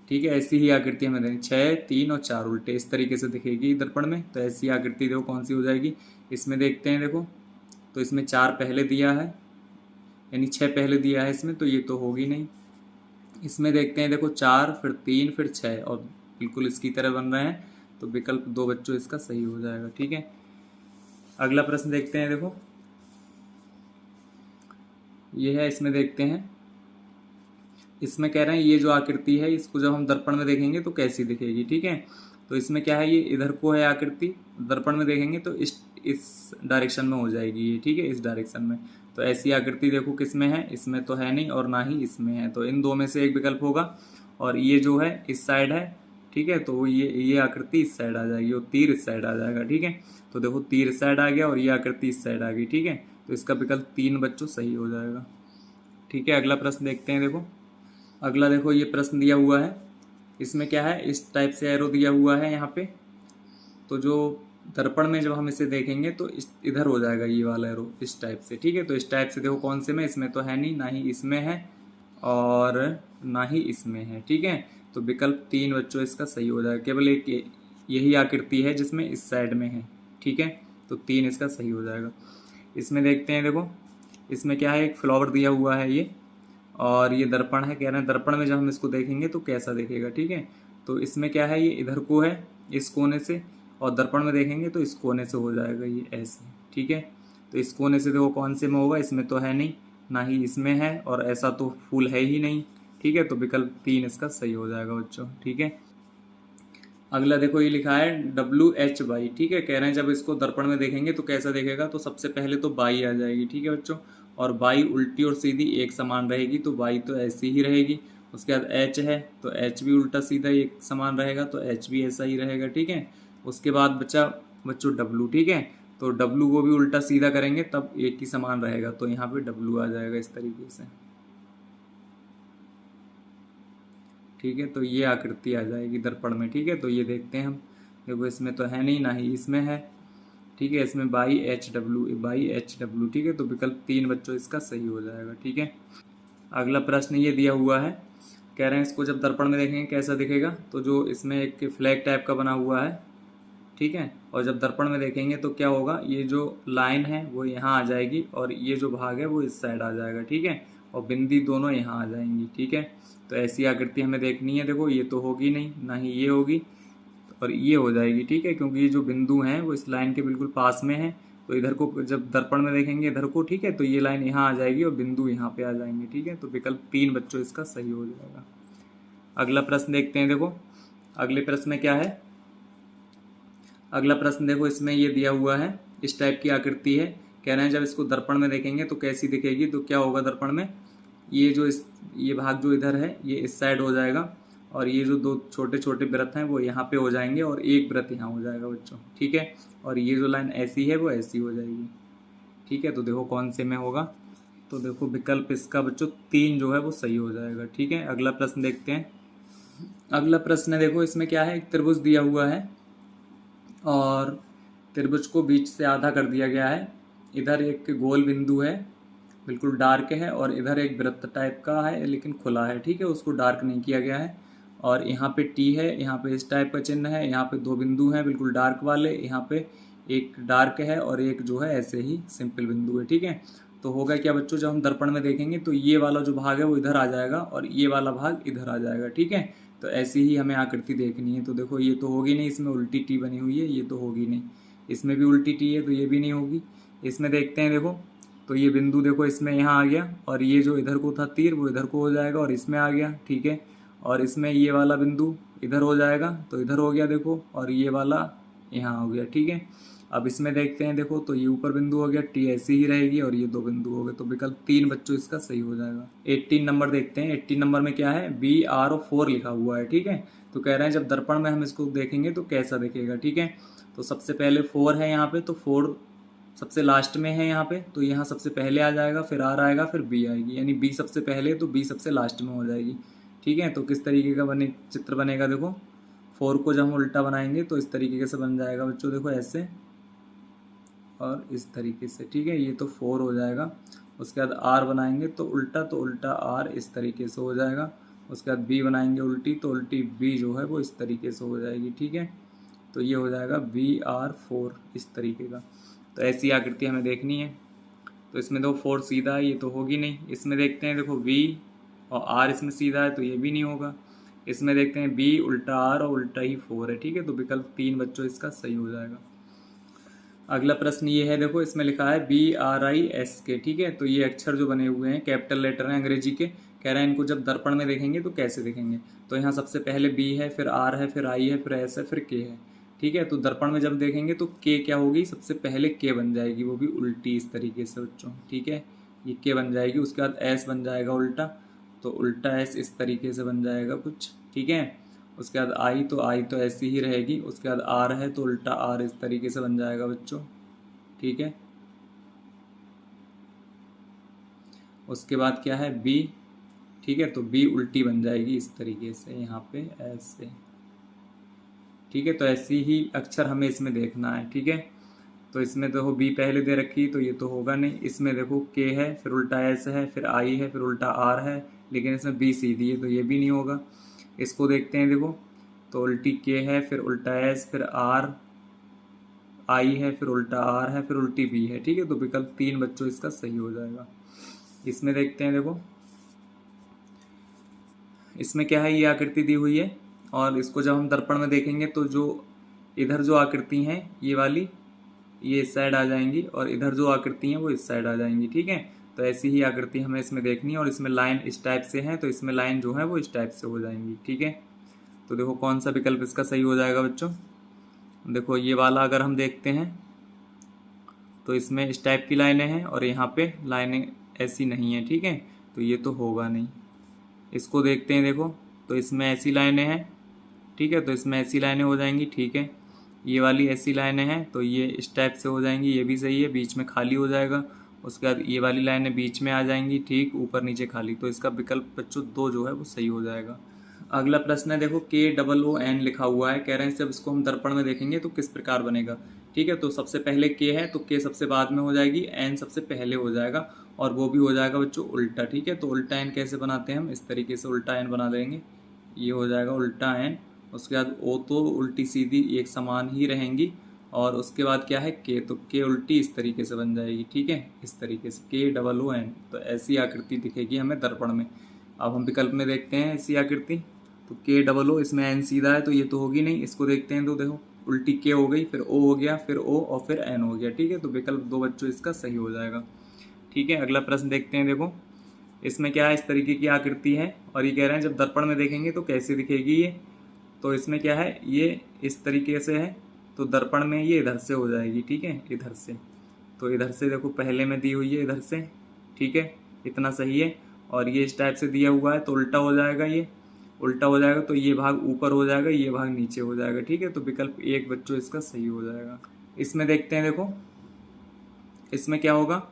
ठीक है, ऐसी ही आकृति हमें देनी, 6 3 और 4 उल्टे इस तरीके से दिखेगी दर्पण में। तो ऐसी आकृति देखो कौन सी हो जाएगी, इसमें देखते हैं। देखो तो इसमें 4 पहले दिया है, यानी 6 पहले दिया है इसमें, तो ये तो होगी नहीं। इसमें देखते हैं देखो 4 फिर 3 फिर 6 और बिल्कुल इसकी तरह बन रहे हैं, तो विकल्प 2 बच्चों इसका सही हो जाएगा। ठीक है, अगला प्रश्न देखते हैं। देखो ये है, इसमें देखते हैं, इसमें कह रहे हैं ये जो आकृति है इसको जब हम दर्पण में देखेंगे तो कैसी दिखेगी। ठीक है, तो इसमें क्या है, ये इधर को है आकृति, दर्पण में देखेंगे तो इस डायरेक्शन में हो जाएगी ये। ठीक है, इस डायरेक्शन में। तो ऐसी आकृति देखो किस में है, इसमें तो है नहीं और ना ही इसमें है, तो इन दो में से एक विकल्प होगा। और ये जो है इस साइड है। ठीक है, तो ये आकृति इस साइड आ जाएगी और तीर इस साइड आ जाएगा। ठीक है, तो देखो तीर इस साइड आ गया और ये आकृति इस साइड आ गई। ठीक है, तो इसका विकल्प 3 बच्चों सही हो जाएगा। ठीक है, अगला प्रश्न देखते हैं। देखो अगला, देखो ये प्रश्न दिया हुआ है, इसमें क्या है, इस टाइप से एरो दिया हुआ है यहाँ पे, तो जो दर्पण में जब हम इसे देखेंगे तो इधर हो जाएगा ये वाला एरो इस टाइप से। ठीक है, तो इस टाइप से देखो कौन से में, इसमें तो है नहीं, ना ही इसमें है और ना ही इसमें है। ठीक है, तो विकल्प 3 बच्चों इसका सही हो जाएगा। केवल एक यही आकृति है जिसमें इस साइड में है। ठीक है, तो 3 इसका सही हो जाएगा। इसमें देखते हैं, देखो इसमें क्या है, एक फ्लावर दिया हुआ है ये, और ये दर्पण है। कह रहे हैं दर्पण में जब हम इसको देखेंगे तो कैसा दिखेगा। ठीक है, तो इसमें क्या है, ये इधर को है इस कोने से, और दर्पण में देखेंगे तो इस कोने से हो जाएगा ये ऐसे। ठीक है, तो इस कोने से देखो कौन से में होगा, इसमें तो है नहीं, ना ही इसमें है, और ऐसा तो फूल है ही नहीं। ठीक है, तो विकल्प 3 इसका सही हो जाएगा बच्चों। ठीक है, अगला देखो ये लिखा है WH ठीक है, कह रहे हैं जब इसको दर्पण में देखेंगे तो कैसा दिखेगा, तो सबसे पहले तो बाई आ जाएगी। ठीक है बच्चों, और बाई उल्टी और सीधी एक समान रहेगी, तो बाई तो ऐसी ही रहेगी। उसके बाद H है तो H भी उल्टा सीधा एक समान रहेगा, तो H भी ऐसा ही रहेगा। ठीक है, उसके बाद बच्चा बच्चों W। ठीक है, तो W को भी उल्टा सीधा करेंगे तब एक ही समान रहेगा, तो यहाँ पे W आ जाएगा इस तरीके से। ठीक है, तो ये आकृति आ जाएगी दर्पण में। ठीक है, तो ये देखते हैं हम, देखो इसमें तो है नहीं, ना ही इसमें है। ठीक है, इसमें BHW। ठीक है, तो विकल्प 3 बच्चों इसका सही हो जाएगा। ठीक है, अगला प्रश्न ये दिया हुआ है, कह रहे हैं इसको जब दर्पण में देखेंगे कैसा दिखेगा, तो जो इसमें एक फ्लैग टाइप का बना हुआ है। ठीक है, और जब दर्पण में देखेंगे तो क्या होगा, ये जो लाइन है वो यहाँ आ जाएगी और ये जो भाग है वो इस साइड आ जाएगा। ठीक है, और बिंदी दोनों यहाँ आ जाएंगी। ठीक है, तो ऐसी आकृति हमें देखनी है। देखो ये तो होगी नहीं, ना ही ये होगी, और ये हो जाएगी। ठीक है, क्योंकि ये जो बिंदु हैं वो इस लाइन के बिल्कुल पास में है, तो इधर को जब दर्पण में देखेंगे इधर को, ठीक है, तो ये लाइन यहाँ आ जाएगी और बिंदु यहाँ पे आ जाएंगे। ठीक है, तो विकल्प 3 बच्चों इसका सही हो जाएगा। अगला प्रश्न देखते हैं। देखो अगले प्रश्न में क्या है, अगला प्रश्न देखो इसमें ये दिया हुआ है, इस टाइप की आकृति है। कह रहे हैं जब इसको दर्पण में देखेंगे तो कैसी दिखेगी, तो क्या होगा दर्पण में, ये भाग जो इधर है ये इस साइड हो जाएगा, और ये जो 2 छोटे छोटे वृत्त हैं वो यहाँ पे हो जाएंगे और एक वृत्त यहाँ हो जाएगा बच्चों। ठीक है, और ये जो लाइन ऐसी है वो ऐसी हो जाएगी। ठीक है, तो देखो कौन से में होगा, तो देखो विकल्प इसका बच्चों 3 जो है वो सही हो जाएगा। ठीक है, अगला प्रश्न देखते हैं। अगला प्रश्न है, देखो इसमें क्या है, एक त्रिभुज दिया हुआ है और त्रिभुज को बीच से आधा कर दिया गया है। इधर एक गोल बिंदु है, बिल्कुल डार्क है, और इधर एक वृत्त टाइप का है लेकिन खुला है। ठीक है, उसको डार्क नहीं किया गया है, और यहाँ पे T है, यहाँ पे इस टाइप का चिन्ह है, यहाँ पे 2 बिंदु हैं बिल्कुल डार्क वाले, यहाँ पे एक डार्क है और एक जो है ऐसे ही सिंपल बिंदु है। ठीक है, तो होगा क्या बच्चों, जब हम दर्पण में देखेंगे तो ये वाला जो भाग है वो इधर आ जाएगा और ये वाला भाग इधर आ जाएगा। ठीक है, तो ऐसी ही हमें आकृति देखनी है। तो देखो ये तो होगी नहीं, इसमें उल्टी T बनी हुई है, ये तो होगी नहीं। इसमें भी उल्टी T है तो ये भी नहीं होगी। इसमें देखते हैं, देखो तो ये बिंदु देखो इसमें यहाँ आ गया, और ये जो इधर को था तीर वो इधर को हो जाएगा और इसमें आ गया। ठीक है, और इसमें ये वाला बिंदु इधर हो जाएगा तो इधर हो गया देखो, और ये वाला यहाँ हो गया। ठीक है, अब इसमें देखते हैं, देखो तो ये ऊपर बिंदु हो गया, T ऐसी ही रहेगी और ये 2 बिंदु हो गए, तो विकल्प 3 बच्चों इसका सही हो जाएगा। 18 नंबर देखते हैं। 18 नंबर में क्या है, BR4 लिखा हुआ है। ठीक है, तो कह रहे हैं जब दर्पण में हम इसको देखेंगे तो कैसा दिखेगा। ठीक है, तो सबसे पहले 4 है यहाँ पे, तो 4 सबसे लास्ट में है यहाँ पे, तो यहाँ सबसे पहले आ जाएगा, फिर R आएगा, फिर B आएगी, यानी B सबसे पहले तो B सबसे लास्ट में हो जाएगी। ठीक है, तो किस तरीके का चित्र बनेगा, देखो 4 को जब हम उल्टा बनाएंगे तो इस तरीके से बन जाएगा बच्चों, देखो ऐसे और इस तरीके से। ठीक है, ये तो 4 हो जाएगा। उसके बाद R बनाएंगे तो उल्टा R इस तरीके से हो जाएगा। उसके बाद B बनाएंगे उल्टी, तो उल्टी B जो है वो इस तरीके से हो जाएगी। ठीक है, तो ये हो जाएगा BR4 इस तरीके का। तो ऐसी आकृति हमें देखनी है। तो इसमें देखो 4 सीधा है, ये तो होगी नहीं। इसमें देखते हैं देखो V और R इसमें सीधा है तो ये भी नहीं होगा। इसमें देखते हैं B उल्टा R और उल्टा ही 4 है, ठीक है। तो विकल्प 3 बच्चों इसका सही हो जाएगा। अगला प्रश्न ये है, देखो इसमें लिखा है BRISK, ठीक है। तो ये अक्षर जो बने हुए हैं कैपिटल लेटर हैं अंग्रेजी के, कह रहे हैं इनको जब दर्पण में देखेंगे तो कैसे दिखेंगे। तो यहाँ सबसे पहले B है, फिर R है, फिर I है, फिर S है, फिर K है, ठीक है। तो दर्पण में जब देखेंगे तो K क्या होगी, सबसे पहले K बन जाएगी, वो भी उल्टी इस तरीके से बच्चों, ठीक है। ये K बन जाएगी, उसके बाद S बन जाएगा उल्टा, तो उल्टा S इस तरीके से बन जाएगा कुछ, ठीक है। उसके बाद आई तो ऐसी ही रहेगी। उसके बाद R है तो उल्टा R इस तरीके से बन जाएगा बच्चों, ठीक है। उसके बाद क्या है B, ठीक है। तो B उल्टी बन जाएगी इस तरीके से यहाँ पे ऐसे, ठीक है। तो ऐसी ही अक्षर हमें इसमें देखना है, ठीक है। तो इसमें देखो B पहले दे रखी तो ये तो होगा नहीं। इसमें देखो K है, फिर उल्टा S है, फिर I है, फिर उल्टा R है, लेकिन इसमें B सीधी है तो ये भी नहीं होगा। इसको देखते हैं, देखो तो उल्टी K है, फिर उल्टा S, फिर R, I है, फिर उल्टा R है, फिर उल्टी B है, ठीक है। तो विकल्प 3 बच्चों इसका सही हो जाएगा। इसमें देखते हैं, देखो इसमें क्या है, ये आकृति दी हुई है और इसको जब हम दर्पण में देखेंगे तो जो इधर जो आकृति हैं ये वाली, ये इस साइड आ जाएंगी और इधर जो आकृति हैं वो इस साइड आ जाएंगी, ठीक है। तो ऐसी ही आकृति हमें इसमें देखनी है और इसमें लाइन इस टाइप से है तो इसमें लाइन जो है वो इस टाइप से हो जाएंगी, ठीक है। तो देखो कौन सा विकल्प इसका सही हो जाएगा बच्चों। देखो ये वाला अगर हम देखते हैं तो इसमें इस टाइप की लाइनें हैं और यहाँ पे लाइनें ऐसी नहीं है, ठीक है। तो ये तो होगा नहीं। इसको देखते हैं, देखो तो इसमें ऐसी लाइनें हैं, ठीक है। तो इसमें ऐसी लाइनें हो जाएंगी, ठीक है। ये वाली ऐसी लाइनें हैं तो ये इस टाइप से हो जाएंगी, ये भी सही है, बीच में खाली हो जाएगा। उसके बाद ये वाली लाइनें बीच में आ जाएंगी, ठीक, ऊपर नीचे खाली। तो इसका विकल्प बच्चों 2 जो है वो सही हो जाएगा। अगला प्रश्न है, देखो KOON लिखा हुआ है, कह रहे हैं जब इसको हम दर्पण में देखेंगे तो किस प्रकार बनेगा, ठीक है। तो सबसे पहले K है तो K सबसे बाद में हो जाएगी, N सबसे पहले हो जाएगा और वो भी हो जाएगा बच्चों उल्टा, ठीक है। तो उल्टा N कैसे बनाते हैं हम, इस तरीके से उल्टा N बना देंगे, ये हो जाएगा उल्टा N। उसके बाद O तो उल्टी सीधी एक समान ही रहेंगी और उसके बाद क्या है K, तो K उल्टी इस तरीके से बन जाएगी, ठीक है, इस तरीके से KOON। तो ऐसी आकृति दिखेगी हमें दर्पण में। अब हम विकल्प में देखते हैं ऐसी आकृति, तो KOO इसमें N सीधा है तो ये तो होगी नहीं। इसको देखते हैं तो देखो उल्टी K हो गई, फिर O हो गया, फिर O और फिर N हो गया, ठीक है। तो विकल्प 2 बच्चों इसका सही हो जाएगा, ठीक है। अगला प्रश्न देखते हैं, देखो इसमें क्या है, इस तरीके की आकृति है और ये कह रहे हैं जब दर्पण में देखेंगे तो कैसे दिखेगी ये। तो इसमें क्या है, ये इस तरीके से है तो दर्पण में ये इधर से हो जाएगी, ठीक है, इधर से। तो इधर से देखो पहले में दी हुई है इधर से, ठीक है, इतना सही है। और ये इस टाइप से दिया हुआ है तो उल्टा हो जाएगा, ये उल्टा हो जाएगा तो ये भाग ऊपर हो जाएगा, ये भाग नीचे हो जाएगा, ठीक है। तो विकल्प 1 बच्चों इसका सही हो जाएगा। इसमें देखते हैं, देखो इसमें क्या होगा,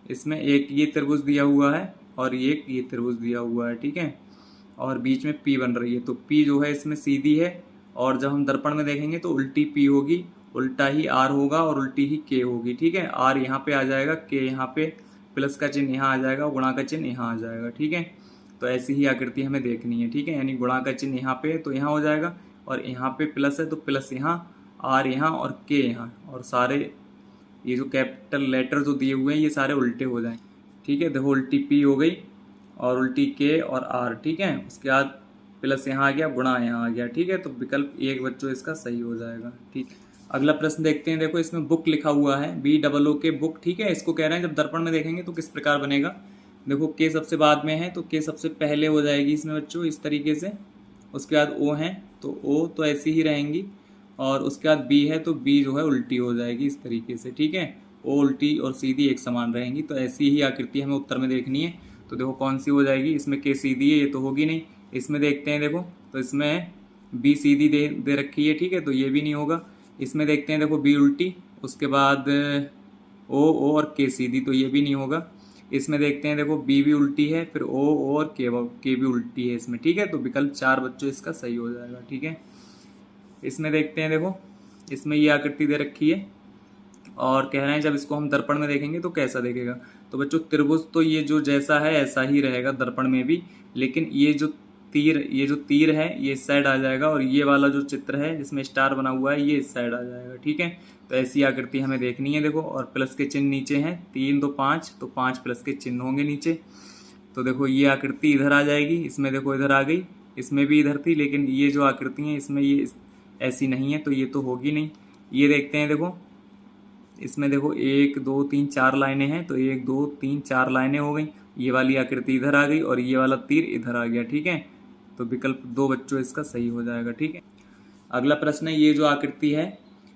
इसमें एक ये त्रिभुज दिया हुआ है और एक ये त्रिभुज दिया हुआ है, ठीक है। और बीच में P बन रही है तो P जो है इसमें सीधी है और जब हम दर्पण में देखेंगे तो उल्टी P होगी, उल्टा ही R होगा और उल्टी ही K होगी, ठीक है। R यहाँ पे आ जाएगा, K यहाँ पे, प्लस का चिन्ह यहाँ आ जाएगा, गुणा का चिन्ह यहाँ आ जाएगा, ठीक है। तो ऐसी ही आकृति हमें देखनी है, ठीक है। यानी गुणा का चिन्ह यहाँ पे तो यहाँ हो जाएगा और यहाँ पे प्लस है तो प्लस यहाँ, R यहाँ और K यहाँ, और सारे ये जो कैपिटल लेटर जो दिए हुए हैं ये सारे उल्टे हो जाएंगे, ठीक है। देखो उल्टी P हो गई और उल्टी K और R, ठीक है। उसके बाद प्लस यहाँ आ गया, गुणा यहाँ आ गया, ठीक है। तो विकल्प 1 बच्चों इसका सही हो जाएगा, ठीक। अगला प्रश्न देखते हैं, देखो इसमें बुक लिखा हुआ है BOOK बुक, ठीक है। इसको कह रहे हैं जब दर्पण में देखेंगे तो किस प्रकार बनेगा। देखो K सबसे बाद में है तो K सबसे पहले हो जाएगी इसमें बच्चों इस तरीके से। उसके बाद O है तो O तो ऐसी ही रहेंगी और उसके बाद B है तो B जो है उल्टी हो जाएगी इस तरीके से, ठीक है। O उल्टी और सीधी एक समान रहेंगी। तो ऐसी ही आकृति हमें उत्तर में देखनी है। तो देखो कौन सी हो जाएगी, इसमें K सीधी है, ये तो होगी नहीं। इसमें देखते हैं, देखो तो इसमें B सीधी दे रखी है, ठीक है, तो ये भी नहीं होगा। इसमें देखते हैं, देखो B उल्टी, उसके बाद O और K सीधी, तो ये भी नहीं होगा। इसमें देखते हैं, देखो B भी उल्टी है, फिर O और K भी उल्टी है इसमें, ठीक है। तो विकल्प 4 बच्चों इसका सही हो जाएगा, ठीक है। इसमें देखते हैं, देखो इसमें ये आकृति दे रखी है और कह रहे हैं जब इसको हम दर्पण में देखेंगे तो कैसा देखेगा। तो बच्चों त्रिभुज तो ये जो जैसा है ऐसा ही रहेगा दर्पण में भी, लेकिन ये जो तीर, ये जो तीर है ये इस साइड आ जाएगा और ये वाला जो चित्र है जिसमें स्टार बना हुआ है ये इस साइड आ जाएगा। ठीक है, तो ऐसी आकृति हमें देखनी है देखो। और प्लस के चिन्ह नीचे हैं, 3 2 5, तो 5 प्लस के चिन्ह होंगे नीचे। तो देखो ये आकृति इधर आ जाएगी, इसमें देखो इधर आ गई, इसमें भी इधर थी, लेकिन ये जो आकृति है इसमें ये ऐसी नहीं है, तो ये तो होगी नहीं। ये देखते हैं देखो, इसमें देखो 1 2 3 4 लाइनें हैं, तो 1 2 3 4 लाइनें हो गई। ये वाली आकृति इधर आ गई और ये वाला तीर इधर आ गया। ठीक है, तो विकल्प 2 बच्चों इसका सही हो जाएगा। ठीक है, अगला प्रश्न है, ये जो आकृति है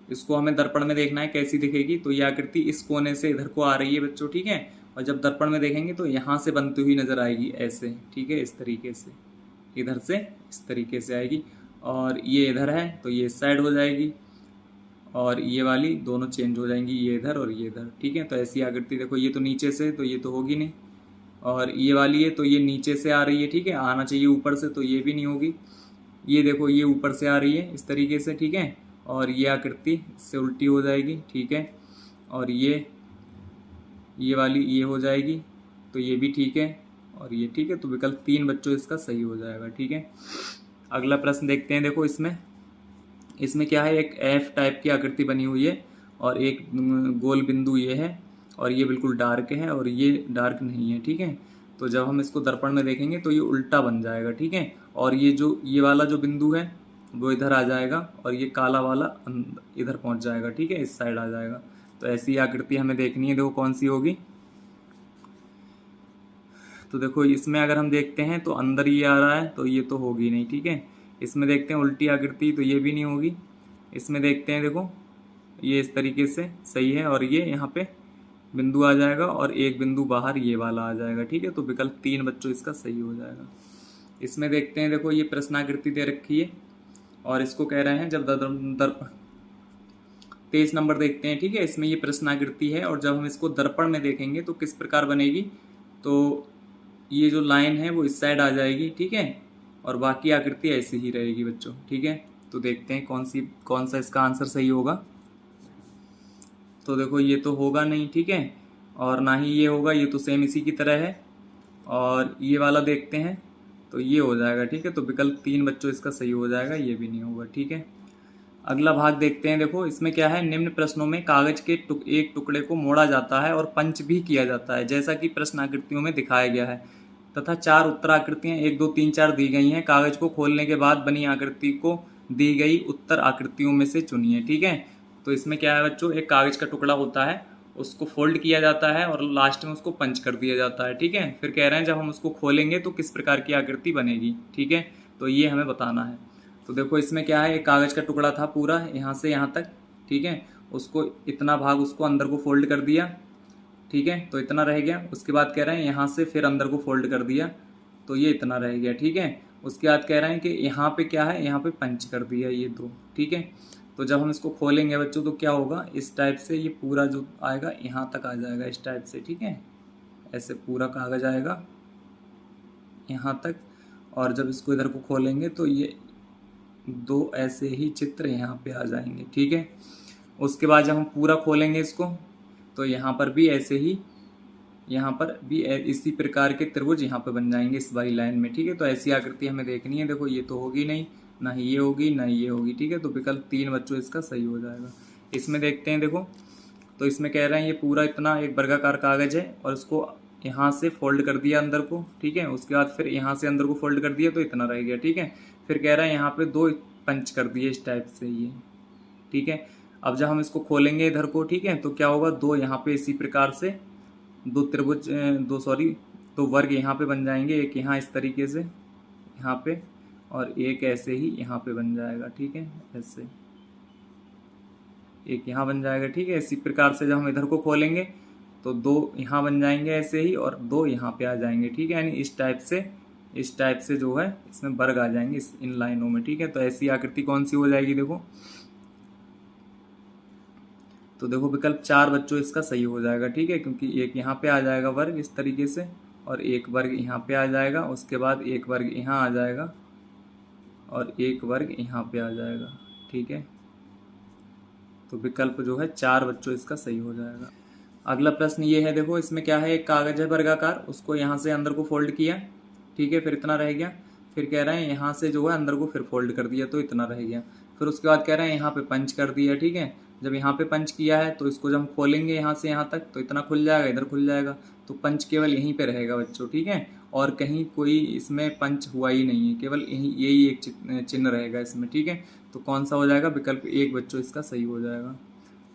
इसको हमें दर्पण में देखना है कैसी दिखेगी। तो ये आकृति इस कोने से इधर को आ रही है बच्चों। ठीक है, और जब दर्पण में देखेंगे तो यहाँ से बनती हुई नजर आएगी ऐसे। ठीक है, इस तरीके से, इधर से इस तरीके से आएगी। और ये इधर है तो ये इस साइड हो जाएगी, और ये वाली दोनों चेंज हो जाएंगी, ये इधर और ये इधर। ठीक है, तो ऐसी आकृति देखो, ये तो नीचे से, तो ये तो होगी नहीं। और ये वाली है तो ये नीचे से आ रही है। ठीक है, आना चाहिए ऊपर से, तो ये भी नहीं होगी। ये देखो ये ऊपर से आ रही है इस तरीके से। ठीक है, और ये आकृति इससे उल्टी हो जाएगी। ठीक है, और ये वाली ये हो जाएगी, तो ये भी ठीक है और ये ठीक है। तो विकल्प 3 बच्चों इसका सही हो जाएगा। ठीक है, अगला प्रश्न देखते हैं देखो। इसमें क्या है, एक एफ टाइप की आकृति बनी हुई है और एक गोल बिंदु ये है, और ये बिल्कुल डार्क है और ये डार्क नहीं है। ठीक है, तो जब हम इसको दर्पण में देखेंगे तो ये उल्टा बन जाएगा। ठीक है, और ये वाला जो बिंदु है वो इधर आ जाएगा और ये काला वाला इधर पहुंच जाएगा। ठीक है, इस साइड आ जाएगा। तो ऐसी आकृति हमें देखनी है देखो कौन सी होगी। तो देखो इसमें अगर हम देखते हैं तो अंदर ये आ रहा है, तो ये तो होगी नहीं। ठीक है, इसमें देखते हैं उल्टी आकृति, तो ये भी नहीं होगी। इसमें देखते हैं देखो, ये इस तरीके से सही है और ये यहाँ पे बिंदु आ जाएगा और एक बिंदु बाहर ये वाला आ जाएगा। ठीक है, तो विकल्प 3 बच्चों इसका सही हो जाएगा। इसमें देखते हैं देखो, ये प्रश्नाकृति दे रखी है और इसको कह रहे हैं जब 23 नंबर देखते हैं। ठीक है, इसमें ये प्रश्नाकृति है और जब हम इसको दर्पण में देखेंगे तो किस प्रकार बनेगी। तो ये जो लाइन है वो इस साइड आ जाएगी। ठीक है, और बाकी आकृति ऐसी ही रहेगी बच्चों। ठीक है, तो देखते हैं कौन सा इसका आंसर सही होगा। तो देखो ये तो होगा नहीं। ठीक है, और ना ही ये होगा, ये तो सेम इसी की तरह है। और ये वाला देखते हैं तो ये हो जाएगा। ठीक है, तो विकल्प 3 बच्चों इसका सही हो जाएगा, ये भी नहीं होगा। ठीक है, अगला भाग देखते हैं देखो। इसमें क्या है, निम्न प्रश्नों में कागज के एक टुकड़े को मोड़ा जाता है और पंच भी किया जाता है जैसा कि प्रश्न आकृतियों में दिखाया गया है, तथा 4 उत्तर आकृतियां 1 2 3 4 दी गई हैं। कागज को खोलने के बाद बनी आकृति को दी गई उत्तर आकृतियों में से चुनिए। ठीक है, तो इसमें क्या है बच्चों, एक कागज का टुकड़ा होता है, उसको फोल्ड किया जाता है और लास्ट में उसको पंच कर दिया जाता है। ठीक है, फिर कह रहे हैं जब हम उसको खोलेंगे तो किस प्रकार की आकृति बनेगी। ठीक है, तो ये हमें बताना है। तो देखो इसमें क्या है, एक कागज का टुकड़ा था पूरा यहाँ से यहाँ तक। ठीक है, उसको इतना भाग उसको अंदर को फोल्ड कर दिया। ठीक है, तो इतना रह गया। उसके बाद कह रहे हैं यहाँ से फिर अंदर को फोल्ड कर दिया, तो ये इतना रह गया। ठीक है, उसके बाद कह रहे हैं कि यहाँ पे क्या है, यहाँ पे पंच कर दिया ये 2। ठीक है, तो जब हम इसको खोलेंगे बच्चों तो क्या होगा, इस टाइप से ये पूरा जो आएगा यहाँ तक आ जाएगा इस टाइप से। ठीक है, ऐसे पूरा कागज आएगा यहाँ तक, और जब इसको इधर को खोलेंगे तो ये 2 ऐसे ही चित्र यहाँ पे आ जाएंगे। ठीक है, उसके बाद जब हम पूरा खोलेंगे इसको तो यहाँ पर भी ऐसे ही, यहाँ पर भी इसी प्रकार के त्रिभुज यहाँ पे बन जाएंगे इस वाली लाइन में। ठीक है, तो ऐसी आकृति हमें देखनी है। देखो ये तो होगी नहीं, ना ही ये होगी, ना ही ये होगी। ठीक है, तो विकल्प 3 बच्चों इसका सही हो जाएगा। इसमें देखते हैं देखो, तो इसमें कह रहे हैं ये पूरा इतना एक वर्गाकार कागज है और इसको यहाँ से फोल्ड कर दिया अंदर को। ठीक है, उसके बाद फिर यहाँ से अंदर को फोल्ड कर दिया तो इतना रह गया। ठीक है, फिर कह रहा है यहाँ पे 2 पंच कर दिए इस टाइप से ये। ठीक है, अब जब हम इसको खोलेंगे इधर को, ठीक है, तो क्या होगा, 2 यहाँ पे इसी प्रकार से 2 त्रिभुज 2 वर्ग यहाँ पे बन जाएंगे। एक यहाँ इस तरीके से यहाँ पे, और एक ऐसे ही यहाँ पे बन जाएगा। ठीक है, ऐसे एक यहाँ बन जाएगा। ठीक है, इसी प्रकार से जब हम इधर को खोलेंगे तो 2 यहाँ बन जाएंगे ऐसे ही, और 2 यहाँ पे आ जाएंगे। ठीक है, यानी इस टाइप से जो है इसमें वर्ग आ जाएंगे इन लाइनों में। ठीक है, तो ऐसी आकृति कौन सी हो जाएगी देखो। तो देखो विकल्प 4 बच्चों इसका सही हो जाएगा। ठीक है, क्योंकि एक यहाँ पे आ जाएगा वर्ग इस तरीके से, और एक वर्ग यहाँ पे आ जाएगा, उसके बाद एक वर्ग यहाँ आ जाएगा और एक वर्ग यहाँ पे आ जाएगा। ठीक है, तो विकल्प जो है 4 बच्चों इसका सही हो जाएगा। अगला प्रश्न ये है देखो, इसमें क्या है, एक कागज है वर्गाकार, उसको यहाँ से अंदर को फोल्ड किया। ठीक है, फिर इतना रह गया। फिर कह रहे हैं यहाँ से जो है अंदर को फिर फोल्ड कर दिया तो इतना रह गया। फिर उसके बाद कह रहे हैं यहाँ पे पंच कर दिया, ठीक है। जब यहाँ पे पंच किया है तो इसको जब हम खोलेंगे यहाँ से यहाँ तक तो इतना खुल जाएगा, इधर खुल जाएगा, तो पंच केवल यहीं पे रहेगा बच्चों, ठीक है। और कहीं कोई इसमें पंच हुआ ही नहीं है, केवल यही एक चिन्ह रहेगा इसमें, ठीक है। तो कौन सा हो जाएगा, विकल्प 1 बच्चों इसका सही हो जाएगा।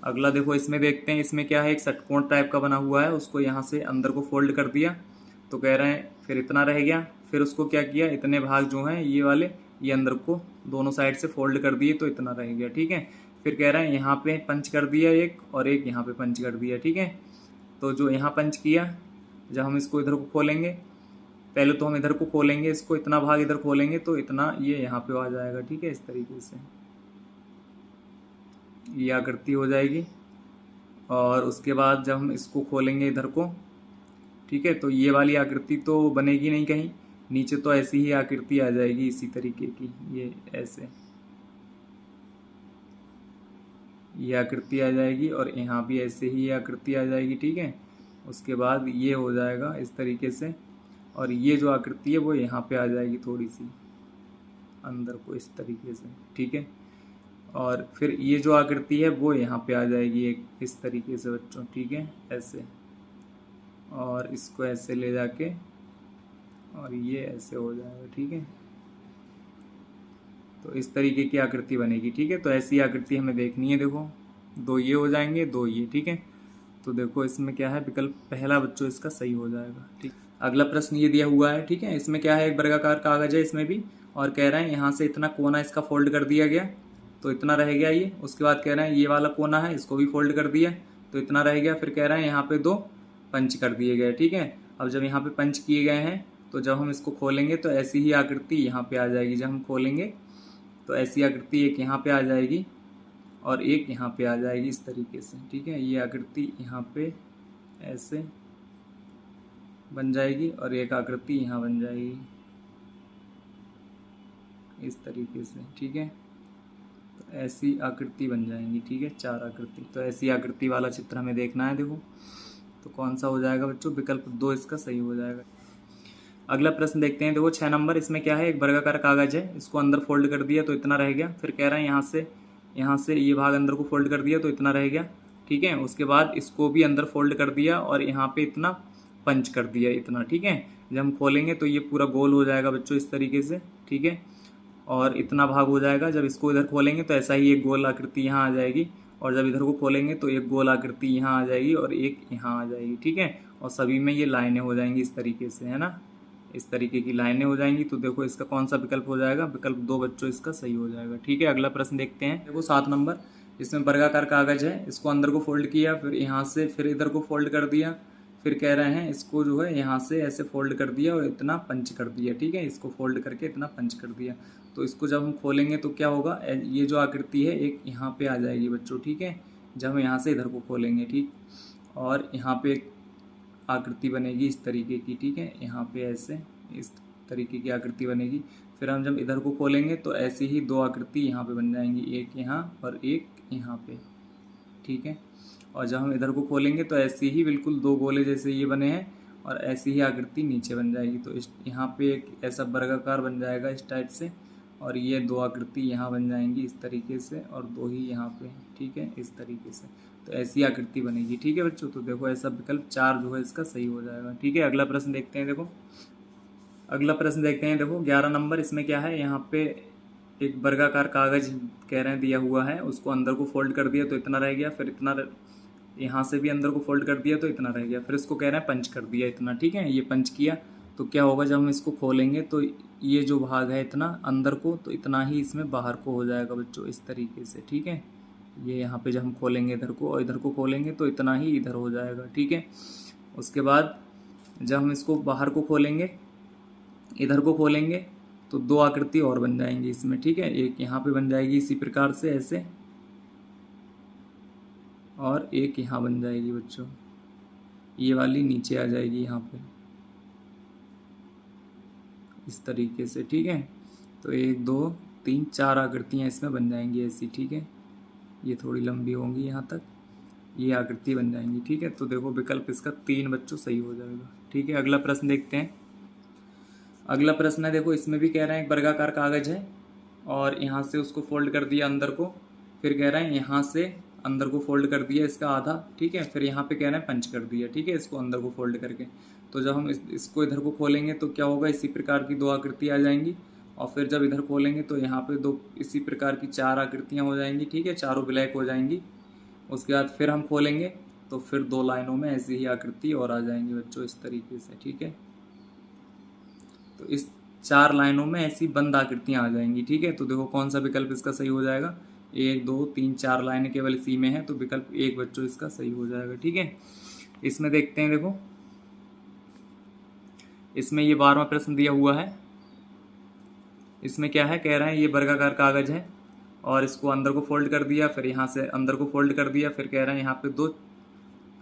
अगला देखो, इसमें देखते हैं, इसमें क्या है, एक षटकोण टाइप का बना हुआ है, उसको यहाँ से अंदर को फोल्ड कर दिया तो कह रहे हैं फिर इतना रह गया। फिर उसको क्या किया, इतने भाग जो हैं ये वाले ये अंदर को दोनों साइड से फोल्ड कर दिए तो इतना रह गया, ठीक है। फिर कह रहे हैं यहाँ पे पंच कर दिया एक, और एक यहाँ पे पंच कर दिया, ठीक है। तो जो यहाँ पंच किया, जब हम इसको इधर को खोलेंगे, पहले तो हम इधर को खोलेंगे इसको, इतना भाग इधर खोलेंगे तो इतना ये यहाँ पे आ जाएगा, ठीक है। इस तरीके से ये आकृति हो जाएगी। और उसके बाद जब हम इसको खोलेंगे इधर को, ठीक है, तो ये वाली आकृति तो बनेगी नहीं कहीं, नीचे तो ऐसी ही आकृति आ जाएगी इसी तरीके की, ये ऐसे ये आकृति आ जाएगी, और यहाँ भी ऐसे ही आकृति आ जाएगी, ठीक है। उसके बाद ये हो जाएगा इस तरीके से, और ये जो आकृति है वो यहाँ पे आ जाएगी थोड़ी सी अंदर को इस तरीके से, ठीक है। और फिर ये जो आकृति है वो यहाँ पे आ जाएगी एक इस तरीके से बच्चों, ठीक है, ऐसे। और इसको ऐसे ले जाके और ये ऐसे हो जाएगा, ठीक है। तो इस तरीके की आकृति बनेगी, ठीक है। तो ऐसी आकृति हमें देखनी है, देखो 2 ये हो जाएंगे, 2 ये, ठीक है। तो देखो इसमें क्या है, विकल्प पहला बच्चों इसका सही हो जाएगा, ठीक। अगला प्रश्न ये दिया हुआ है, ठीक है। इसमें क्या है, एक वर्गाकार कागज है इसमें भी, और कह रहे हैं यहाँ से इतना कोना इसका फोल्ड कर दिया गया तो इतना रह गया ये। उसके बाद कह रहे हैं ये वाला कोना है इसको भी फोल्ड कर दिया तो इतना रह गया। फिर कह रहे हैं यहाँ पे 2 पंच कर दिए गए, ठीक है। अब जब यहाँ पे पंच किए गए हैं तो जब हम इसको खोलेंगे तो ऐसी ही आकृति यहाँ पे आ जाएगी। जब हम खोलेंगे तो ऐसी आकृति एक यहाँ पे आ जाएगी और एक यहाँ पे आ जाएगी इस तरीके से, ठीक है। ये आकृति यहाँ पे ऐसे बन जाएगी और एक आकृति यहाँ बन जाएगी इस तरीके से, ठीक है। तो ऐसी आकृति बन जाएंगी, ठीक है, 4 आकृति। तो ऐसी आकृति वाला चित्र हमें देखना है, देखो तो कौन सा हो जाएगा बच्चों, विकल्प 2 इसका सही हो जाएगा। अगला प्रश्न देखते हैं, देखो 6 नंबर। इसमें क्या है, एक वर्गाकार कागज है, इसको अंदर फोल्ड कर दिया तो इतना रह गया। फिर कह रहे हैं यहाँ से ये भाग अंदर को फोल्ड कर दिया तो इतना रह गया, ठीक है। उसके बाद इसको भी अंदर फोल्ड कर दिया और यहाँ पे इतना पंच कर दिया इतना, ठीक है। जब हम खोलेंगे तो ये पूरा गोल हो जाएगा बच्चों इस तरीके से, ठीक है। और इतना भाग हो जाएगा। जब इसको इधर खोलेंगे तो ऐसा ही एक गोल आकृति यहाँ आ जाएगी, और जब इधर को खोलेंगे तो एक गोल आकृति यहाँ आ जाएगी और एक यहाँ आ जाएगी, ठीक है। और सभी में ये लाइनें हो जाएंगी इस तरीके से, है ना, इस तरीके की लाइनें हो जाएंगी। तो देखो इसका कौन सा विकल्प हो जाएगा, विकल्प 2 बच्चों इसका सही हो जाएगा, ठीक है। अगला प्रश्न देखते हैं, देखो 7 नंबर। इसमें वर्गाकार कागज है, इसको अंदर को फोल्ड किया, फिर यहाँ से फिर इधर को फोल्ड कर दिया। फिर कह रहे हैं इसको जो है यहाँ से ऐसे फोल्ड कर दिया और इतना पंच कर दिया, ठीक है। इसको फोल्ड करके इतना पंच कर दिया। तो इसको जब हम खोलेंगे तो क्या होगा, ये जो आकृति है एक यहाँ पे आ जाएगी बच्चों, ठीक है। जब हम यहाँ से इधर को खोलेंगे, ठीक, और यहाँ पे एक आकृति बनेगी इस तरीके की, ठीक है। यहाँ पे ऐसे इस तरीके की आकृति बनेगी। फिर हम जब इधर को खोलेंगे तो ऐसी ही 2 आकृति यहाँ पे बन जाएंगी, एक यहाँ और एक यहाँ पे, ठीक है। और जब हम इधर को खोलेंगे तो ऐसी ही बिल्कुल 2 गोले जैसे ये बने हैं और ऐसी ही आकृति नीचे बन जाएगी। तो इस यहाँ पे एक ऐसा वर्गाकार बन जाएगा इस टाइप से, और ये 2 आकृति यहाँ बन जाएंगी इस तरीके से, और 2 ही यहाँ पे, ठीक है, इस तरीके से। तो ऐसी आकृति बनेगी, ठीक है बच्चों। तो देखो ऐसा विकल्प 4 जो है इसका सही हो जाएगा, ठीक है। अगला प्रश्न देखते हैं, देखो अगला प्रश्न देखते हैं, देखो 11 नंबर। इसमें क्या है, यहाँ पे एक वर्गाकार कागज कह रहे हैं दिया हुआ है, उसको अंदर को फोल्ड कर दिया तो इतना रह गया। फिर इतना यहाँ से भी अंदर को फोल्ड कर दिया तो इतना रह गया। फिर इसको कह रहे हैं पंच कर दिया इतना, ठीक है। ये पंच किया तो क्या होगा, जब हम इसको खोलेंगे तो ये जो भाग है इतना अंदर को तो इतना ही इसमें बाहर को हो जाएगा बच्चों इस तरीके से, ठीक है। ये यहाँ पे जब हम खोलेंगे इधर को और इधर को खोलेंगे तो इतना ही इधर हो जाएगा, ठीक है। उसके बाद जब हम इसको बाहर को खोलेंगे, इधर को खोलेंगे तो 2 आकृति और बन जाएंगी इसमें, ठीक है। एक यहाँ पे बन जाएगी इसी प्रकार से ऐसे, और एक यहाँ बन जाएगी बच्चों, ये वाली नीचे आ जाएगी यहाँ पे इस तरीके से, ठीक है। तो 1 2 3 4 आकृतियाँ इसमें बन जाएंगी ऐसी, ठीक है। ये थोड़ी लंबी होंगी यहाँ तक, ये आकृति बन जाएंगी, ठीक है। तो देखो विकल्प इसका 3 बच्चों सही हो जाएगा, ठीक है। अगला प्रश्न देखते हैं। अगला प्रश्न है, देखो इसमें भी कह रहे हैं एक वर्गाकार कागज है और यहाँ से उसको फोल्ड कर दिया अंदर को, फिर कह रहे हैं यहाँ से अंदर को फोल्ड कर दिया इसका आधा, ठीक है, फिर यहाँ पे कह रहे हैं पंच कर दिया, ठीक है, इसको अंदर को फोल्ड करके। तो जब हम इसको इधर को खोलेंगे तो क्या होगा, इसी प्रकार की दो आकृति आ जाएंगी, और फिर जब इधर खोलेंगे तो यहाँ पे दो इसी प्रकार की चार आकृतियाँ हो जाएंगी, ठीक है, चारों ब्लैक हो जाएंगी। उसके बाद फिर हम खोलेंगे तो फिर दो लाइनों में ऐसी ही आकृति और आ जाएंगी बच्चों, इस तरीके से, ठीक है। तो इस चार लाइनों में ऐसी बंद आकृतियां आ जाएंगी, ठीक है। तो देखो कौन सा विकल्प इसका सही हो जाएगा, 1 2 3 4 लाइनें केवल इसी में है, तो विकल्प 1 बच्चों इसका सही हो जाएगा, ठीक है। इसमें देखते हैं, देखो इसमें ये 12वां प्रश्न दिया हुआ है। इसमें क्या है, कह रहे हैं ये वर्गाकार कागज है और इसको अंदर को फोल्ड कर दिया, फिर यहाँ से अंदर को फोल्ड कर दिया, फिर कह रहे हैं यहाँ पे दो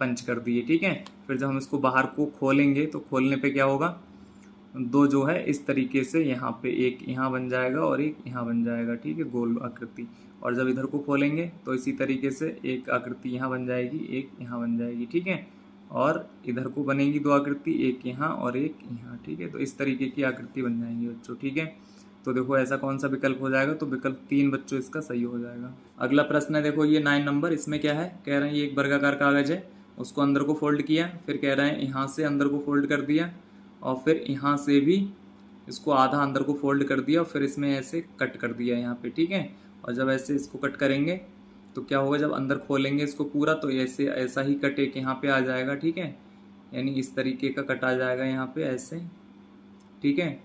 पंच कर दिए, ठीक है। फिर जब हम इसको बाहर को खोलेंगे तो खोलने पे क्या होगा, दो जो है इस तरीके से यहाँ पे एक यहाँ बन जाएगा और एक यहाँ बन जाएगा, ठीक है, गोल आकृति। और जब इधर को खोलेंगे तो इसी तरीके से एक आकृति यहाँ बन जाएगी, एक यहाँ बन जाएगी, ठीक है, और इधर को बनेगी दो आकृति, एक यहाँ और एक यहाँ, ठीक है। तो इस तरीके की आकृति बन जाएंगी बच्चों, ठीक है। तो देखो ऐसा कौन सा विकल्प हो जाएगा, तो विकल्प 3 बच्चों इसका सही हो जाएगा। अगला प्रश्न है, देखो ये 9 नंबर, इसमें क्या है, कह रहे हैं ये एक वर्गाकार कागज है, उसको अंदर को फोल्ड किया, फिर कह रहे हैं यहाँ से अंदर को फोल्ड कर दिया और फिर यहाँ से भी इसको आधा अंदर को फोल्ड कर दिया और फिर इसमें ऐसे कट कर दिया यहाँ पे, ठीक है। और जब ऐसे इसको कट करेंगे तो क्या होगा, जब अंदर खोलेंगे इसको पूरा तो ऐसे ऐसा ही कट एक यहाँ पे आ जाएगा, ठीक है, यानी इस तरीके का कट आ जाएगा यहाँ पे ऐसे, ठीक है।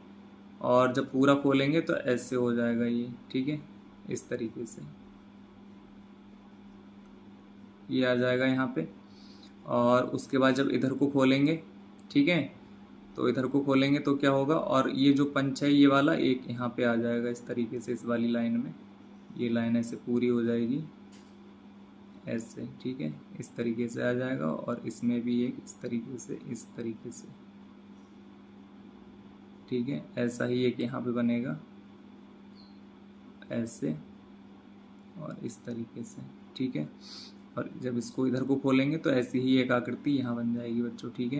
और जब पूरा खोलेंगे तो ऐसे हो जाएगा ये, ठीक है, इस तरीके से ये आ जाएगा यहाँ पे। और उसके बाद जब इधर को खोलेंगे, ठीक है, तो इधर को खोलेंगे तो क्या होगा, और ये जो पंच है ये वाला एक यहाँ पे आ जाएगा इस तरीके से, इस वाली लाइन में ये लाइन ऐसे पूरी हो जाएगी ऐसे, ठीक है, इस तरीके से आ जाएगा। और इसमें भी एक इस तरीके से, इस तरीके से, ठीक है, ऐसा ही एक यहाँ पे बनेगा ऐसे और इस तरीके से, ठीक है। और जब इसको इधर को खोलेंगे तो ऐसी ही एक आकृति यहाँ बन जाएगी बच्चों, ठीक है,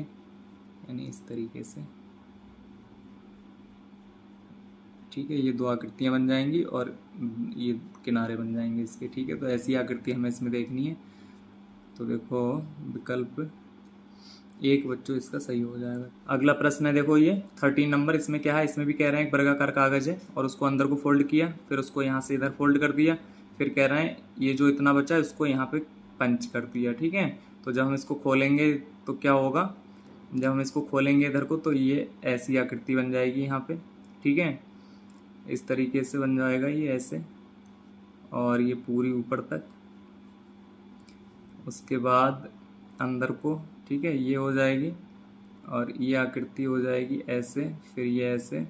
यानी इस तरीके से, ठीक है। ये दो आकृतियाँ बन जाएंगी और ये किनारे बन जाएंगे इसके, ठीक है। तो ऐसी आकृति हमें इसमें देखनी है। तो देखो विकल्प 1 बच्चों इसका सही हो जाएगा। अगला प्रश्न है, देखो ये 13 नंबर, इसमें क्या है, इसमें भी कह रहे हैं एक वर्गाकार कागज है और उसको अंदर को फोल्ड किया, फिर उसको यहाँ से इधर फोल्ड कर दिया, फिर कह रहे हैं ये जो इतना बचा है उसको यहाँ पे पंच कर दिया, ठीक है। तो जब हम इसको खोलेंगे तो क्या होगा, जब हम इसको खोलेंगे इधर को तो ये ऐसी आकृति बन जाएगी यहाँ पे, ठीक है, इस तरीके से बन जाएगा ये ऐसे, और ये पूरी ऊपर तक। उसके बाद अंदर को, ठीक है, ये हो जाएगी और ये आकृति हो जाएगी ऐसे, फिर ये ऐसे,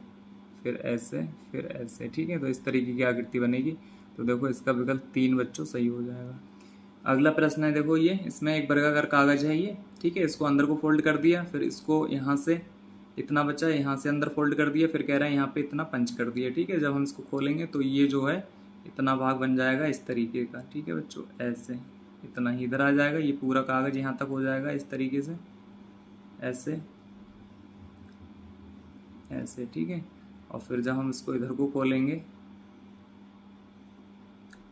फिर ऐसे, फिर ऐसे, ठीक है। तो इस तरीके की आकृति बनेगी। तो देखो इसका विकल्प 3 बच्चों सही हो जाएगा। अगला प्रश्न है, देखो ये इसमें एक वर्गाकार कागज है ये, ठीक है, इसको अंदर को फोल्ड कर दिया, फिर इसको यहाँ से इतना बचा यहाँ से अंदर फोल्ड कर दिया, फिर कह रहा है यहाँ पे इतना पंच कर दिया, ठीक है। जब हम इसको खोलेंगे तो ये जो है इतना भाग बन जाएगा इस तरीके का, ठीक है बच्चों, ऐसे इतना ही इधर आ जाएगा, ये पूरा कागज यहाँ तक हो जाएगा इस तरीके से, ऐसे ऐसे, ठीक है। और फिर जब हम इसको इधर को खोलेंगे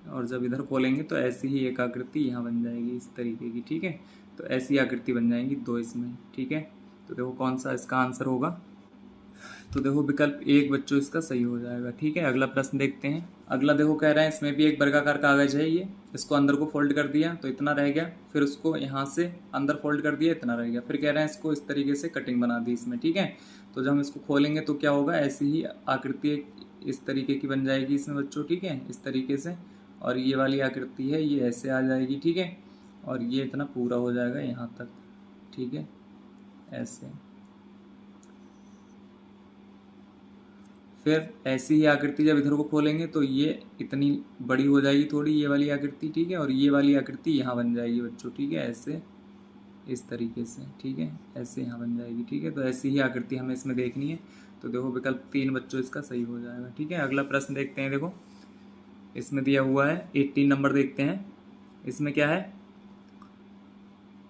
और जब इधर खोलेंगे तो ऐसी ही एक आकृति यहाँ बन जाएगी इस तरीके की, ठीक है। तो ऐसी आकृति बन जाएंगी 2 इसमें, ठीक है। तो देखो कौन सा इसका आंसर होगा, तो देखो विकल्प 1 बच्चों इसका सही हो जाएगा, ठीक है। अगला प्रश्न देखते हैं। अगला देखो कह रहा है इसमें भी एक वर्गाकार कागज है ये, इसको अंदर को फोल्ड कर दिया तो इतना रह गया, फिर उसको यहाँ से अंदर फोल्ड कर दिया इतना रह गया, फिर कह रहे हैं इसको इस तरीके से कटिंग बना दी इसमें, ठीक है। तो जब हम इसको खोलेंगे तो क्या होगा, ऐसी ही आकृति इस तरीके की बन जाएगी इसमें बच्चों, ठीक है, इस तरीके से। और ये वाली आकृति है ये ऐसे आ जाएगी, ठीक है, और ये इतना पूरा हो जाएगा यहाँ तक, ठीक है, ऐसे। फिर ऐसी ही आकृति जब इधर को खोलेंगे तो ये इतनी बड़ी हो जाएगी थोड़ी, ये वाली आकृति, ठीक है, और ये वाली आकृति यहाँ बन जाएगी बच्चों, ठीक है, ऐसे इस तरीके से, ठीक है, ऐसे यहाँ बन जाएगी, ठीक है। तो ऐसी ही आकृति हमें इसमें देखनी है। तो देखो विकल्प 3 बच्चों इसका सही हो जाएगा, ठीक है। अगला प्रश्न देखते हैं, देखो इसमें दिया हुआ है 18 नंबर, देखते हैं इसमें क्या है,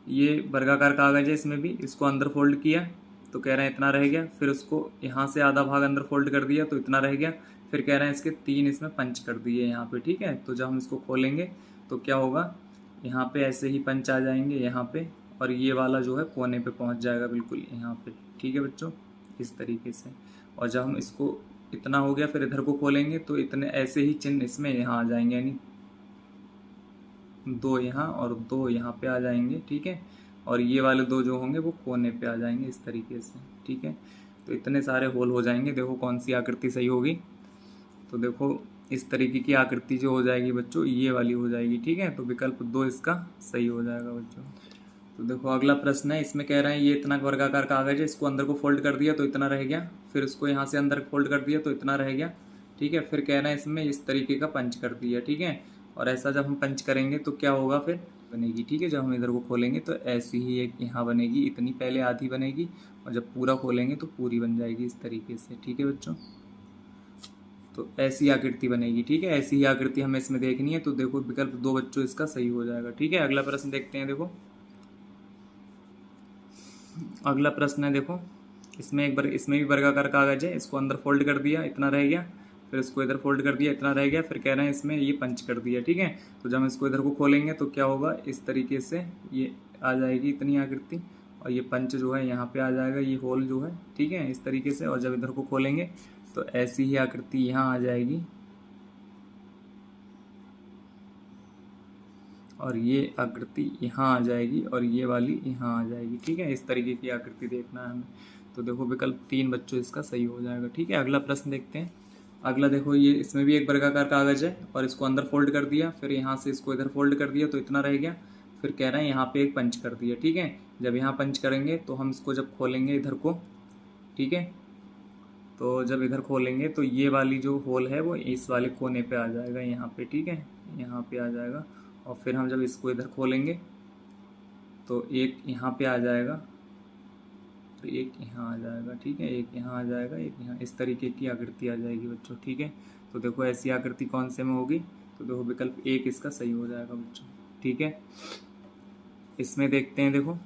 ये वर्गाकार कागज है, इसमें भी इसको अंदर फोल्ड किया, तो कह रहे हैं इतना रह गया। फिर उसको यहाँ से आधा भाग अंदर फोल्ड कर दिया तो इतना रह गया। फिर कह रहे हैं इसके 3 इसमें पंच कर दिए यहाँ पे, ठीक है। तो जब हम इसको खोलेंगे तो क्या होगा, यहाँ पे ऐसे ही पंच आ जाएंगे यहाँ पे, और ये वाला जो है कोने पे पहुँच जाएगा बिल्कुल यहाँ पे, ठीक है बच्चों, इस तरीके से। और जब हम इसको इतना हो गया, फिर इधर को खोलेंगे तो इतने ऐसे ही चिन्ह इसमें यहाँ आ जाएंगे, यानी 2 यहाँ और 2 यहाँ पे आ जाएंगे, ठीक है। और ये वाले 2 जो होंगे वो कोने पे आ जाएंगे इस तरीके से, ठीक है। तो इतने सारे होल हो जाएंगे। देखो कौन सी आकृति सही होगी। तो देखो इस तरीके की आकृति जो हो जाएगी बच्चों, ये वाली हो जाएगी, ठीक है। तो विकल्प 2 इसका सही हो जाएगा बच्चों। तो देखो अगला प्रश्न है, इसमें कह रहे हैं ये इतना वर्गाकार कागज है, इसको अंदर को फोल्ड कर दिया तो इतना रह गया। फिर इसको यहाँ से अंदर फोल्ड कर दिया तो इतना रह गया, ठीक है। फिर कह रहे हैं इसमें इस तरीके का पंच कर दिया, ठीक है। और ऐसा जब हम पंच करेंगे तो क्या होगा, फिर बनेगी, ठीक है। जब हम इधर को खोलेंगे तो ऐसी ही एक यहाँ बनेगी, इतनी पहले आधी बनेगी, और जब पूरा खोलेंगे तो पूरी बन जाएगी इस तरीके से, ठीक है बच्चों। तो ऐसी आकृति बनेगी, ठीक है। ऐसी ही आकृति हमें इसमें देखनी है। तो देखो विकल्प 2 बच्चों इसका सही हो जाएगा, ठीक है। अगला प्रश्न देखते हैं। देखो अगला प्रश्न है, देखो इसमें भी वर्गाकार कागज है, इसको अंदर फोल्ड कर दिया इतना रह गया। फिर इसको इधर फोल्ड कर दिया इतना रह गया। फिर कह रहे हैं इसमें ये पंच कर दिया, ठीक है। तो जब हम इसको इधर को खोलेंगे तो क्या होगा, इस तरीके से ये आ जाएगी इतनी आकृति, और ये पंच जो है यहाँ पे आ जाएगा, ये होल जो है, ठीक है, इस तरीके से। और जब इधर को खोलेंगे तो ऐसी ही आकृति यहाँ आ जाएगी, और ये आकृति यहाँ आ जाएगी, और ये वाली यहाँ आ जाएगी, ठीक है। इस तरीके की आकृति देखना है हमें। तो देखो विकल्प 3 बच्चों इसका सही हो जाएगा, ठीक है। अगला प्रश्न देखते हैं। अगला देखो, ये इसमें भी एक वर्गाकार कागज है, और इसको अंदर फोल्ड कर दिया, फिर यहाँ से इसको इधर फोल्ड कर दिया तो इतना रह गया। फिर कह रहे हैं यहाँ पे एक पंच कर दिया, ठीक है। जब यहाँ पंच करेंगे तो हम इसको जब खोलेंगे इधर को, ठीक है, तो जब इधर खोलेंगे तो ये वाली जो होल है वो इस वाले कोने पे आ जाएगा यहाँ पे, ठीक है, यहाँ पे आ जाएगा। और फिर हम जब इसको इधर खोलेंगे तो एक यहाँ पे आ जाएगा, तो एक यहाँ आ जाएगा, ठीक है, एक यहाँ आ जाएगा, एक यहाँ, इस तरीके की आकृति आ जाएगी बच्चों, ठीक है। तो देखो ऐसी आकृति कौन से में होगी, तो देखो विकल्प 1 इसका सही हो जाएगा बच्चों, ठीक है। इसमें देखते हैं। देखो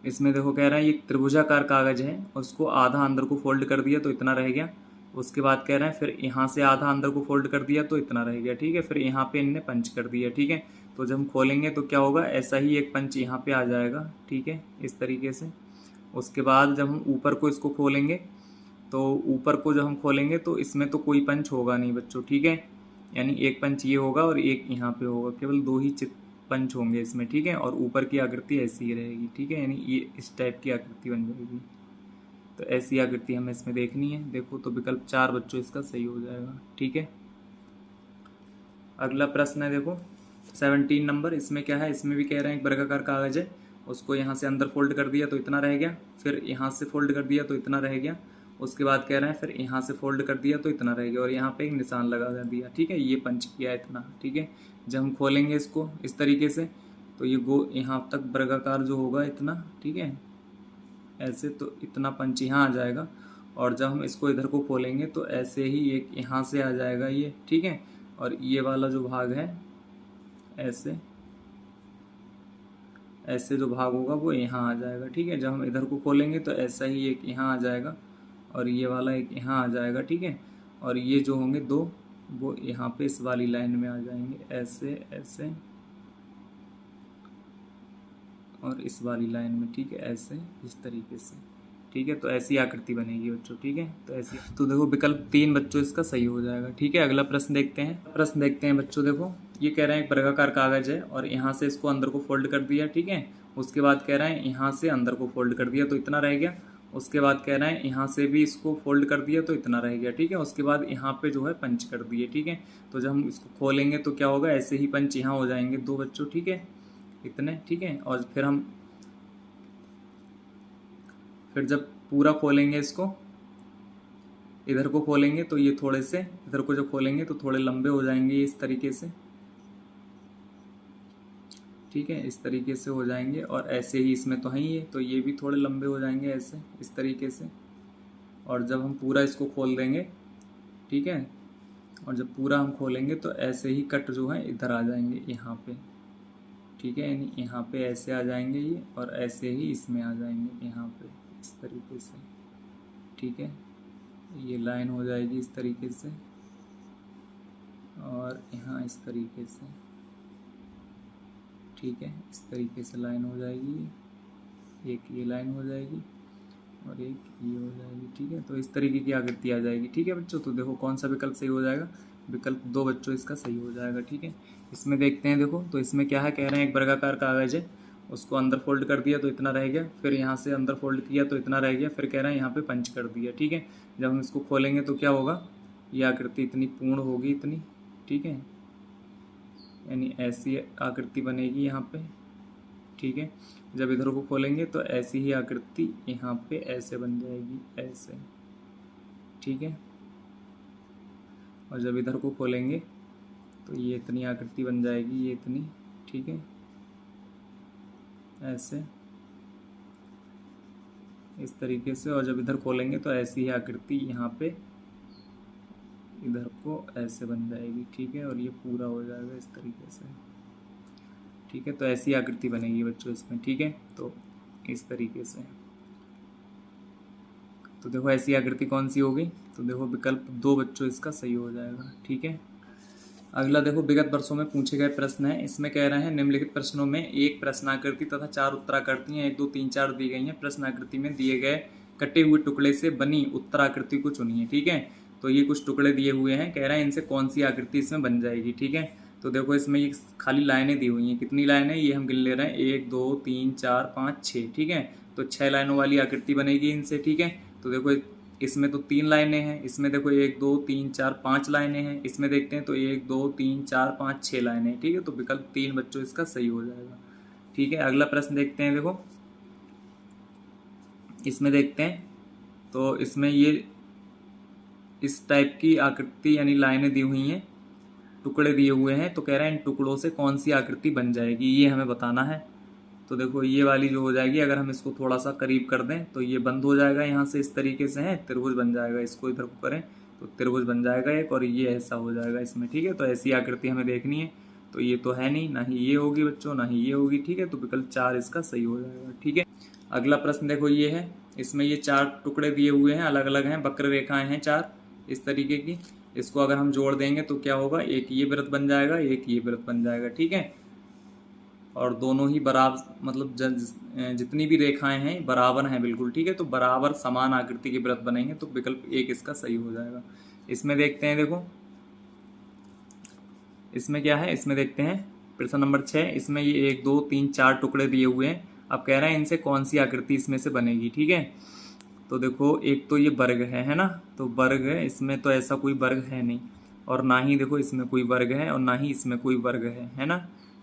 इसमें देखो कह रहा है ये त्रिभुजाकार कागज है, उसको आधा अंदर को फोल्ड कर दिया तो इतना रह गया। उसके बाद कह रहे हैं फिर यहाँ से आधा अंदर को फोल्ड कर दिया तो इतना रह गया, ठीक है। फिर यहाँ पे इनने पंच कर दिया, ठीक है। तो जब हम खोलेंगे तो क्या होगा, ऐसा ही एक पंच यहाँ पे आ जाएगा, ठीक है, इस तरीके से। उसके बाद जब हम ऊपर को इसको खोलेंगे तो ऊपर को जब हम खोलेंगे तो इसमें तो कोई पंच होगा नहीं बच्चों, ठीक है। यानी एक पंच ये होगा और एक यहाँ पे होगा, केवल 2 ही पंच होंगे इसमें, ठीक है। और ऊपर की आकृति ऐसी ही रहेगी, ठीक है, यानी ये इस टाइप की आकृति बन जाएगी। तो ऐसी आकृति हमें इसमें देखनी है। देखो तो विकल्प 4 बच्चों इसका सही हो जाएगा, ठीक है। अगला प्रश्न है, देखो 17 नंबर। इसमें क्या है, इसमें भी कह रहे हैं एक वर्गाकार कागज है, उसको यहाँ से अंदर फोल्ड कर दिया तो इतना रह गया। फिर यहाँ से फोल्ड कर दिया तो इतना रह गया। उसके बाद कह रहे हैं फिर यहाँ से फोल्ड कर दिया तो इतना रह गया, और यहाँ पे एक निशान लगा दिया, ठीक है, ये पंच किया इतना, ठीक है। जब हम खोलेंगे इसको इस तरीके से तो ये यहाँ तक वर्गाकार जो होगा इतना, ठीक है, ऐसे, तो इतना पंच यहाँ आ जाएगा। और जब हम इसको इधर को खोलेंगे तो ऐसे ही एक यहाँ से आ जाएगा ये, ठीक है। और ये वाला जो भाग है ऐसे ऐसे जो भाग होगा वो यहाँ आ जाएगा, ठीक है। जब हम इधर को खोलेंगे तो ऐसा ही एक यहाँ आ जाएगा, और ये वाला एक यहाँ आ जाएगा, ठीक है। और ये जो होंगे 2 वो यहाँ पे इस वाली लाइन में आ जाएंगे, ऐसे ऐसे, और इस वाली लाइन में, ठीक है, ऐसे इस तरीके से, ठीक है। तो ऐसी आकृति बनेगी बच्चों, ठीक है। तो ऐसी, तो देखो विकल्प 3 बच्चों इसका सही हो जाएगा, ठीक है। अगला प्रश्न देखते हैं बच्चों। देखो ये कह रहे हैं एक वर्गाकार कागज है, और यहाँ से इसको अंदर को फोल्ड कर दिया, ठीक है। उसके बाद कह रहे हैं यहाँ से अंदर को फोल्ड कर दिया तो इतना रह गया। उसके बाद कह रहे हैं यहाँ से भी इसको फोल्ड कर दिया तो इतना रह गया, ठीक है। उसके बाद यहाँ पे जो है पंच कर दिए, ठीक है। तो जब हम इसको खोलेंगे तो क्या होगा, ऐसे ही पंच यहाँ हो जाएंगे 2 बच्चों, ठीक है, इतने, ठीक है। और फिर जब पूरा खोलेंगे इसको, इधर को खोलेंगे तो ये थोड़े से, इधर को जब खोलेंगे तो थोड़े लंबे हो जाएंगे इस तरीके से, ठीक है, इस तरीके से हो जाएंगे। और ऐसे ही इसमें तो है ही है, तो ये भी थोड़े लंबे हो जाएंगे ऐसे, इस तरीके से। और जब हम पूरा इसको खोल देंगे, ठीक है, और जब पूरा हम खोलेंगे तो ऐसे ही कट जो है इधर आ जाएंगे यहाँ पे, ठीक है, यानी यहाँ पे ऐसे आ जाएंगे ये, और ऐसे ही इसमें आ जाएंगे यहाँ पे इस तरीके से। ठीक है, ये लाइन हो जाएगी इस तरीके से, और यहाँ इस तरीके से। ठीक है, इस तरीके से लाइन हो जाएगी, एक ये लाइन हो जाएगी और एक ये हो जाएगी। ठीक है, तो इस तरीके की आकृति आ जाएगी। ठीक है बच्चों, तो देखो कौन सा विकल्प सही हो जाएगा, विकल्प 2 बच्चों इसका सही हो जाएगा। ठीक है, इसमें देखते हैं, देखो तो इसमें क्या है, कह रहे हैं एक वर्गाकार कागज है, उसको अंदर फोल्ड कर दिया तो इतना रह गया, फिर यहाँ से अंदर फोल्ड किया तो इतना रह गया, फिर कह रहे हैं यहाँ पे पंच कर दिया। ठीक है, जब हम इसको खोलेंगे तो क्या होगा, ये आकृति इतनी पूर्ण होगी, इतनी। ठीक है, यानी ऐसी आकृति बनेगी यहाँ पे। ठीक है, जब इधर को खोलेंगे तो ऐसी ही आकृति यहाँ पे ऐसे बन जाएगी, ऐसे। ठीक है, और जब इधर को खोलेंगे तो ये इतनी आकृति बन जाएगी, ये इतनी। ठीक है, ऐसे इस तरीके से, और जब इधर खोलेंगे तो ऐसी ही आकृति यहाँ पे इधर को ऐसे बन जाएगी। ठीक है, और ये पूरा हो जाएगा इस तरीके से। ठीक है, तो ऐसी आकृति बनेगी बच्चों इसमें। ठीक है, तो इस तरीके से। तो देखो ऐसी आकृति कौन सी होगी, तो देखो विकल्प 2 बच्चों इसका सही हो जाएगा। ठीक है, अगला देखो विगत वर्षों में पूछे गए प्रश्न है। इसमें कह रहे हैं निम्नलिखित प्रश्नों में एक प्रश्नाकृति तथा 4 उत्तराकृतियां 1 2 3 4 दी गई हैं। प्रश्नाकृति में दिए गए कटे हुए टुकड़े से बनी उत्तराकृति को चुनिए। ठीक है, तो ये कुछ टुकड़े दिए हुए हैं, कह रहे हैं इनसे कौन सी आकृति इसमें बन जाएगी। ठीक है, तो देखो इसमें ये खाली लाइनें दी हुई हैं, कितनी लाइनें ये हम गिन ले रहे हैं, 1 2 3 4 5 6। ठीक है, तो 6 लाइनों वाली आकृति बनेगी इनसे। ठीक है, तो देखो इसमें तो 3 लाइनें हैं, इसमें देखो 1 2 3 4 5 लाइनें हैं, इसमें देखते हैं तो 1 2 3 4 5 6 लाइनें। ठीक है, तो विकल्प 3 बच्चों इसका सही हो जाएगा। ठीक है, अगला प्रश्न देखते हैं। देखो इसमें देखते हैं, तो इसमें ये इस टाइप की आकृति यानी लाइनें दी हुई हैं, टुकड़े दिए हुए हैं, तो कह रहे हैं इन टुकड़ों से कौन सी आकृति बन जाएगी, ये हमें बताना है। तो देखो ये वाली जो हो जाएगी, अगर हम इसको थोड़ा सा करीब कर दें तो ये बंद हो जाएगा, यहाँ से इस तरीके से है, त्रिभुज बन जाएगा। इसको इधर को करें तो त्रिभुज बन जाएगा एक, और ये ऐसा हो जाएगा इसमें। ठीक है, तो ऐसी आकृति हमें देखनी है। तो ये तो है नहीं, ना ही ये होगी बच्चों, ना ही ये होगी। ठीक है, तो विकल्प 4 इसका सही हो जाएगा। ठीक है, अगला प्रश्न देखो ये है, इसमें ये 4 टुकड़े दिए हुए हैं, अलग अलग हैं, वक्र रेखाएं हैं 4 इस तरीके की। इसको अगर हम जोड़ देंगे तो क्या होगा, एक ये वृत्त बन जाएगा, एक ये वृत्त बन जाएगा। ठीक है, और दोनों ही बराबर, मतलब जितनी भी रेखाएं हैं बराबर हैं बिल्कुल। ठीक है, तो बराबर समान आकृति के वृत्त बनेंगे, तो विकल्प 1 इसका सही हो जाएगा। इसमें देखते हैं, देखो इसमें क्या है, इसमें देखते हैं प्रश्न नंबर 6। इसमें ये 1 2 3 4 टुकड़े दिए हुए हैं। अब कह रहे हैं इनसे कौन सी आकृति इसमें से बनेगी। ठीक है, तो देखो एक तो ये वर्ग है ना, तो वर्ग है, इसमें तो ऐसा कोई वर्ग है नहीं, और ना ही देखो इसमें कोई वर्ग है, और ना ही इसमें कोई वर्ग है ना,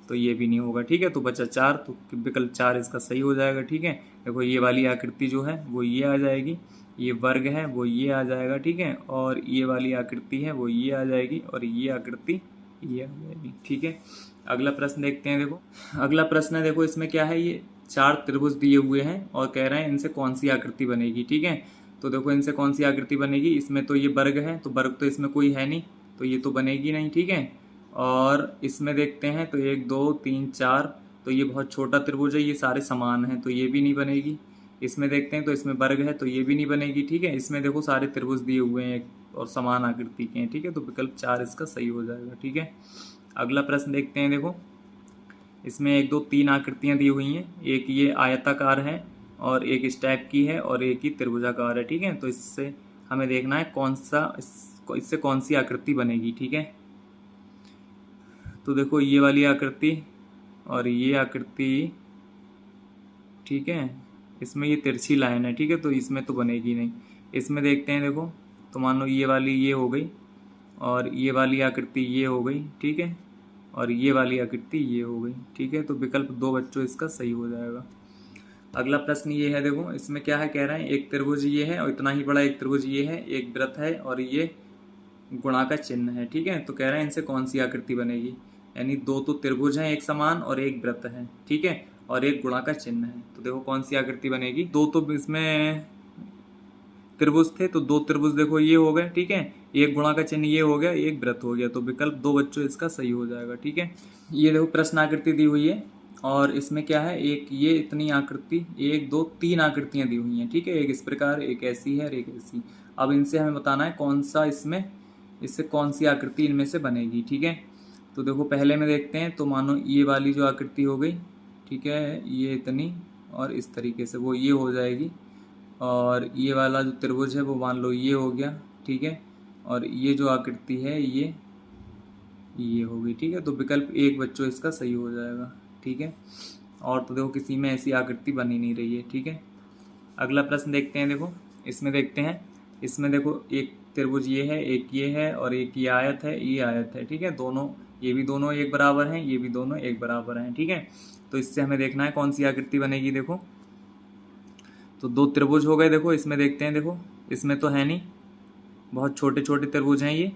तो ये भी नहीं होगा। ठीक है, तो बचा 4, तो विकल्प 4 इसका सही हो जाएगा। ठीक है, देखो ये वाली आकृति जो है वो ये आ जाएगी, ये वर्ग है वो ये आ जाएगा। ठीक है, और ये वाली आकृति है वो ये आ जाएगी, और ये आकृति ये आ जाएगी। ठीक है, अगला प्रश्न देखते हैं। देखो अगला प्रश्न है, देखो इसमें क्या है, ये 4 त्रिभुज दिए हुए हैं और कह रहे हैं इनसे कौन सी आकृति बनेगी। ठीक है, तो देखो इनसे कौन सी आकृति बनेगी, इसमें तो ये वर्ग है, तो वर्ग तो इसमें कोई है नहीं, तो ये तो बनेगी नहीं। ठीक है, और इसमें देखते हैं तो 1 2 3 4, तो ये बहुत छोटा त्रिभुज है, ये सारे समान हैं, तो ये भी नहीं बनेगी। इसमें देखते हैं तो इसमें वर्ग है, तो ये भी नहीं बनेगी। ठीक है, इसमें देखो सारे त्रिभुज दिए हुए हैं और समान आकृति के हैं। ठीक है, तो विकल्प 4 इसका सही हो जाएगा। ठीक है, अगला प्रश्न देखते हैं। देखो इसमें 1 2 3 आकृतियां दी हुई हैं, एक ये आयताकार है, और एक इस टाइप की है, और एक ही त्रिभुजाकार है। ठीक है, तो इससे हमें देखना है कौन सा इससे कौन सी आकृति बनेगी। ठीक है, तो देखो ये वाली आकृति और ये आकृति। ठीक है, इसमें ये तिरछी लाइन है। ठीक है, तो इसमें तो बनेगी नहीं। इसमें देखते हैं, देखो तो मान लो ये वाली ये हो गई, और ये वाली आकृति ये हो गई। ठीक है, और ये वाली आकृति ये हो गई। ठीक है, तो विकल्प 2 बच्चों इसका सही हो जाएगा। अगला प्रश्न ये है, देखो इसमें क्या है, कह रहे हैं एक त्रिभुज ये है, और इतना ही बड़ा एक त्रिभुज ये है, एक वृत्त है, और ये गुणा का चिन्ह है। ठीक है, तो कह रहे हैं इनसे कौन सी आकृति बनेगी, यानी 2 तो त्रिभुज हैं एक समान, और एक वृत्त है। ठीक है, और एक गुणा का चिन्ह है, तो देखो कौन सी आकृति बनेगी। 2 तो इसमें त्रिभुज थे, तो 2 त्रिभुज देखो ये हो गए। ठीक है, एक गुणा का चिन्ह ये हो गया, एक वृत्त हो गया, तो विकल्प 2 बच्चों इसका सही हो जाएगा। ठीक है, ये देखो प्रश्न आकृति दी हुई है, और इसमें क्या है, एक ये इतनी आकृति, 1 2 3 आकृतियाँ दी हुई हैं, ठीक है। एक इस प्रकार, एक ऐसी है और एक ऐसी। अब इनसे हमें बताना है कौन सा इसमें, इससे कौन सी आकृति इनमें से बनेगी, ठीक है। तो देखो पहले में देखते हैं, तो मानो ये वाली जो आकृति हो गई, ठीक है, ये इतनी और इस तरीके से वो ये हो जाएगी। और ये वाला जो त्रिभुज है वो मान लो ये हो गया, ठीक है। और ये जो आकृति है ये हो गई, ठीक है। तो विकल्प 1 बच्चों इसका सही हो जाएगा, ठीक है। और तो देखो किसी में ऐसी आकृति बन ही नहीं रही है, ठीक है। अगला प्रश्न देखते हैं, देखो इसमें देखते हैं, इसमें देखो एक त्रिभुज ये है, एक ये है और एक ये आयत है, ये आयत है, ठीक है। दोनों, ये भी दोनों एक बराबर हैं, ये भी दोनों एक बराबर हैं, ठीक है। तो इससे हमें देखना है कौन सी आकृति बनेगी। देखो तो 2 त्रिभुज हो गए, देखो इसमें देखते हैं, देखो इसमें तो है नहीं, बहुत छोटे छोटे त्रिभुज हैं ये,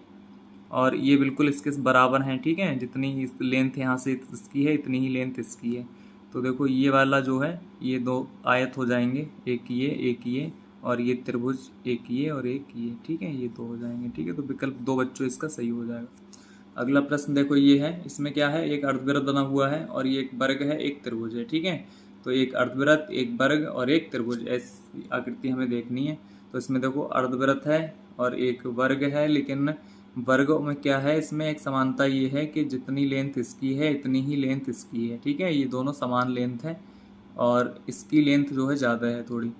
और ये बिल्कुल इसके बराबर हैं, ठीक है। जितनी इस लेंथ यहाँ से इसकी है इतनी ही लेंथ इसकी है। तो देखो ये वाला जो है ये 2 आयत हो जाएंगे, एक ये और ये त्रिभुज एक ये और एक ये, ठीक है। ये 2 हो जाएंगे, ठीक है। तो विकल्प 2 बच्चों इसका सही हो जाएगा। अगला प्रश्न देखो ये है, इसमें क्या है, एक अर्धवृत्त बना हुआ है और ये एक वर्ग है, एक त्रिभुज है, ठीक है। तो एक अर्धवृत्त, एक वर्ग और एक त्रिभुज, ऐसी आकृति हमें देखनी है। तो इसमें देखो अर्धवृत्त है और एक वर्ग है, लेकिन वर्गों में क्या है, इसमें एक समानता ये है कि जितनी लेंथ इसकी है इतनी ही लेंथ इसकी है, ठीक है। ये दोनों समान लेंथ है और इसकी लेंथ जो है ज़्यादा है थोड़ी।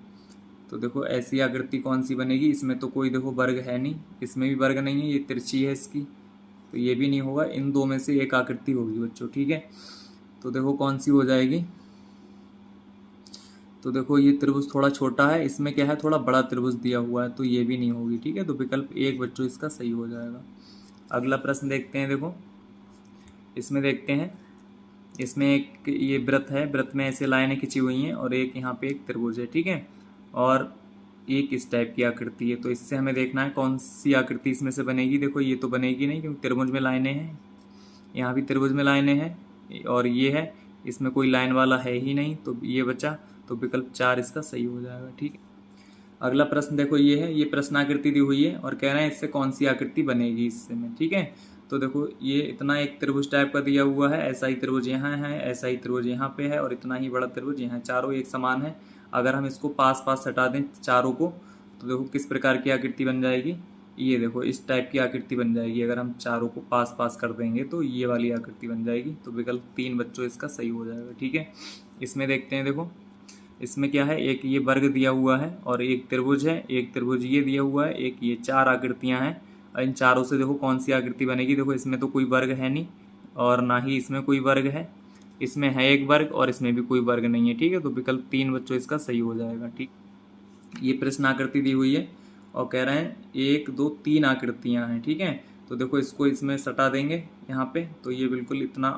तो देखो ऐसी आकृति कौन सी बनेगी, इसमें तो कोई देखो वर्ग है नहीं, इसमें भी वर्ग नहीं है, ये तिरछी है इसकी, तो ये भी नहीं होगा। इन 2 में से एक आकृति होगी बच्चों, ठीक है। तो देखो कौन सी हो जाएगी। तो देखो ये त्रिभुज थोड़ा छोटा है, इसमें क्या है थोड़ा बड़ा त्रिभुज दिया हुआ है, तो ये भी नहीं होगी, ठीक है। तो विकल्प 1 बच्चों इसका सही हो जाएगा। अगला प्रश्न देखते हैं, देखो इसमें देखते हैं, इसमें एक ये व्रत है, व्रत में ऐसे लाइनें खिंची हुई हैं और एक यहाँ पे एक त्रिभुज है, ठीक है। और एक इस टाइप की आकृति है। तो इससे हमें देखना है कौन सी आकृति इसमें से बनेगी। देखो ये तो बनेगी नहीं क्योंकि त्रिभुज में लाइनें हैं, यहाँ भी त्रिभुज में लाइनें हैं और ये है, इसमें कोई लाइन वाला है ही नहीं, तो ये बचा। तो विकल्प 4 इसका सही हो जाएगा, ठीक है। अगला प्रश्न देखो ये है, ये प्रश्न आकृति दी हुई है और कह रहे हैं इससे कौन सी आकृति बनेगी इससे में, ठीक है। तो देखो ये इतना एक त्रिभुज टाइप का दिया हुआ है, ऐसा ही त्रिभुज यहाँ है, ऐसा ही त्रिभुज यहाँ पे है और इतना ही बड़ा त्रिभुज यहाँ, चारों एक समान है। अगर हम इसको पास पास हटा दें चारों को, तो देखो किस प्रकार की आकृति बन जाएगी। ये देखो इस टाइप की आकृति बन जाएगी, अगर हम चारों को पास पास कर देंगे तो ये वाली आकृति बन जाएगी। तो विकल्प 3 बच्चों इसका सही हो जाएगा, ठीक है। इसमें देखते हैं, देखो इसमें क्या है, एक ये वर्ग दिया हुआ है और एक त्रिभुज है, एक त्रिभुज ये दिया हुआ है, एक ये, 4 आकृतियां हैं। और इन चारों से देखो कौन सी आकृति बनेगी। देखो इसमें तो कोई वर्ग है नहीं और ना ही इसमें कोई वर्ग है, इसमें है एक वर्ग और इसमें भी कोई वर्ग नहीं है, ठीक है। तो विकल्प 3 बच्चों इसका सही हो जाएगा, ठीक। ये प्रश्न आकृति दी हुई है और कह रहे हैं 1 2 3 आकृतियां हैं, ठीक है। तो देखो इसको इसमें सटा देंगे यहाँ पे, तो ये बिल्कुल इतना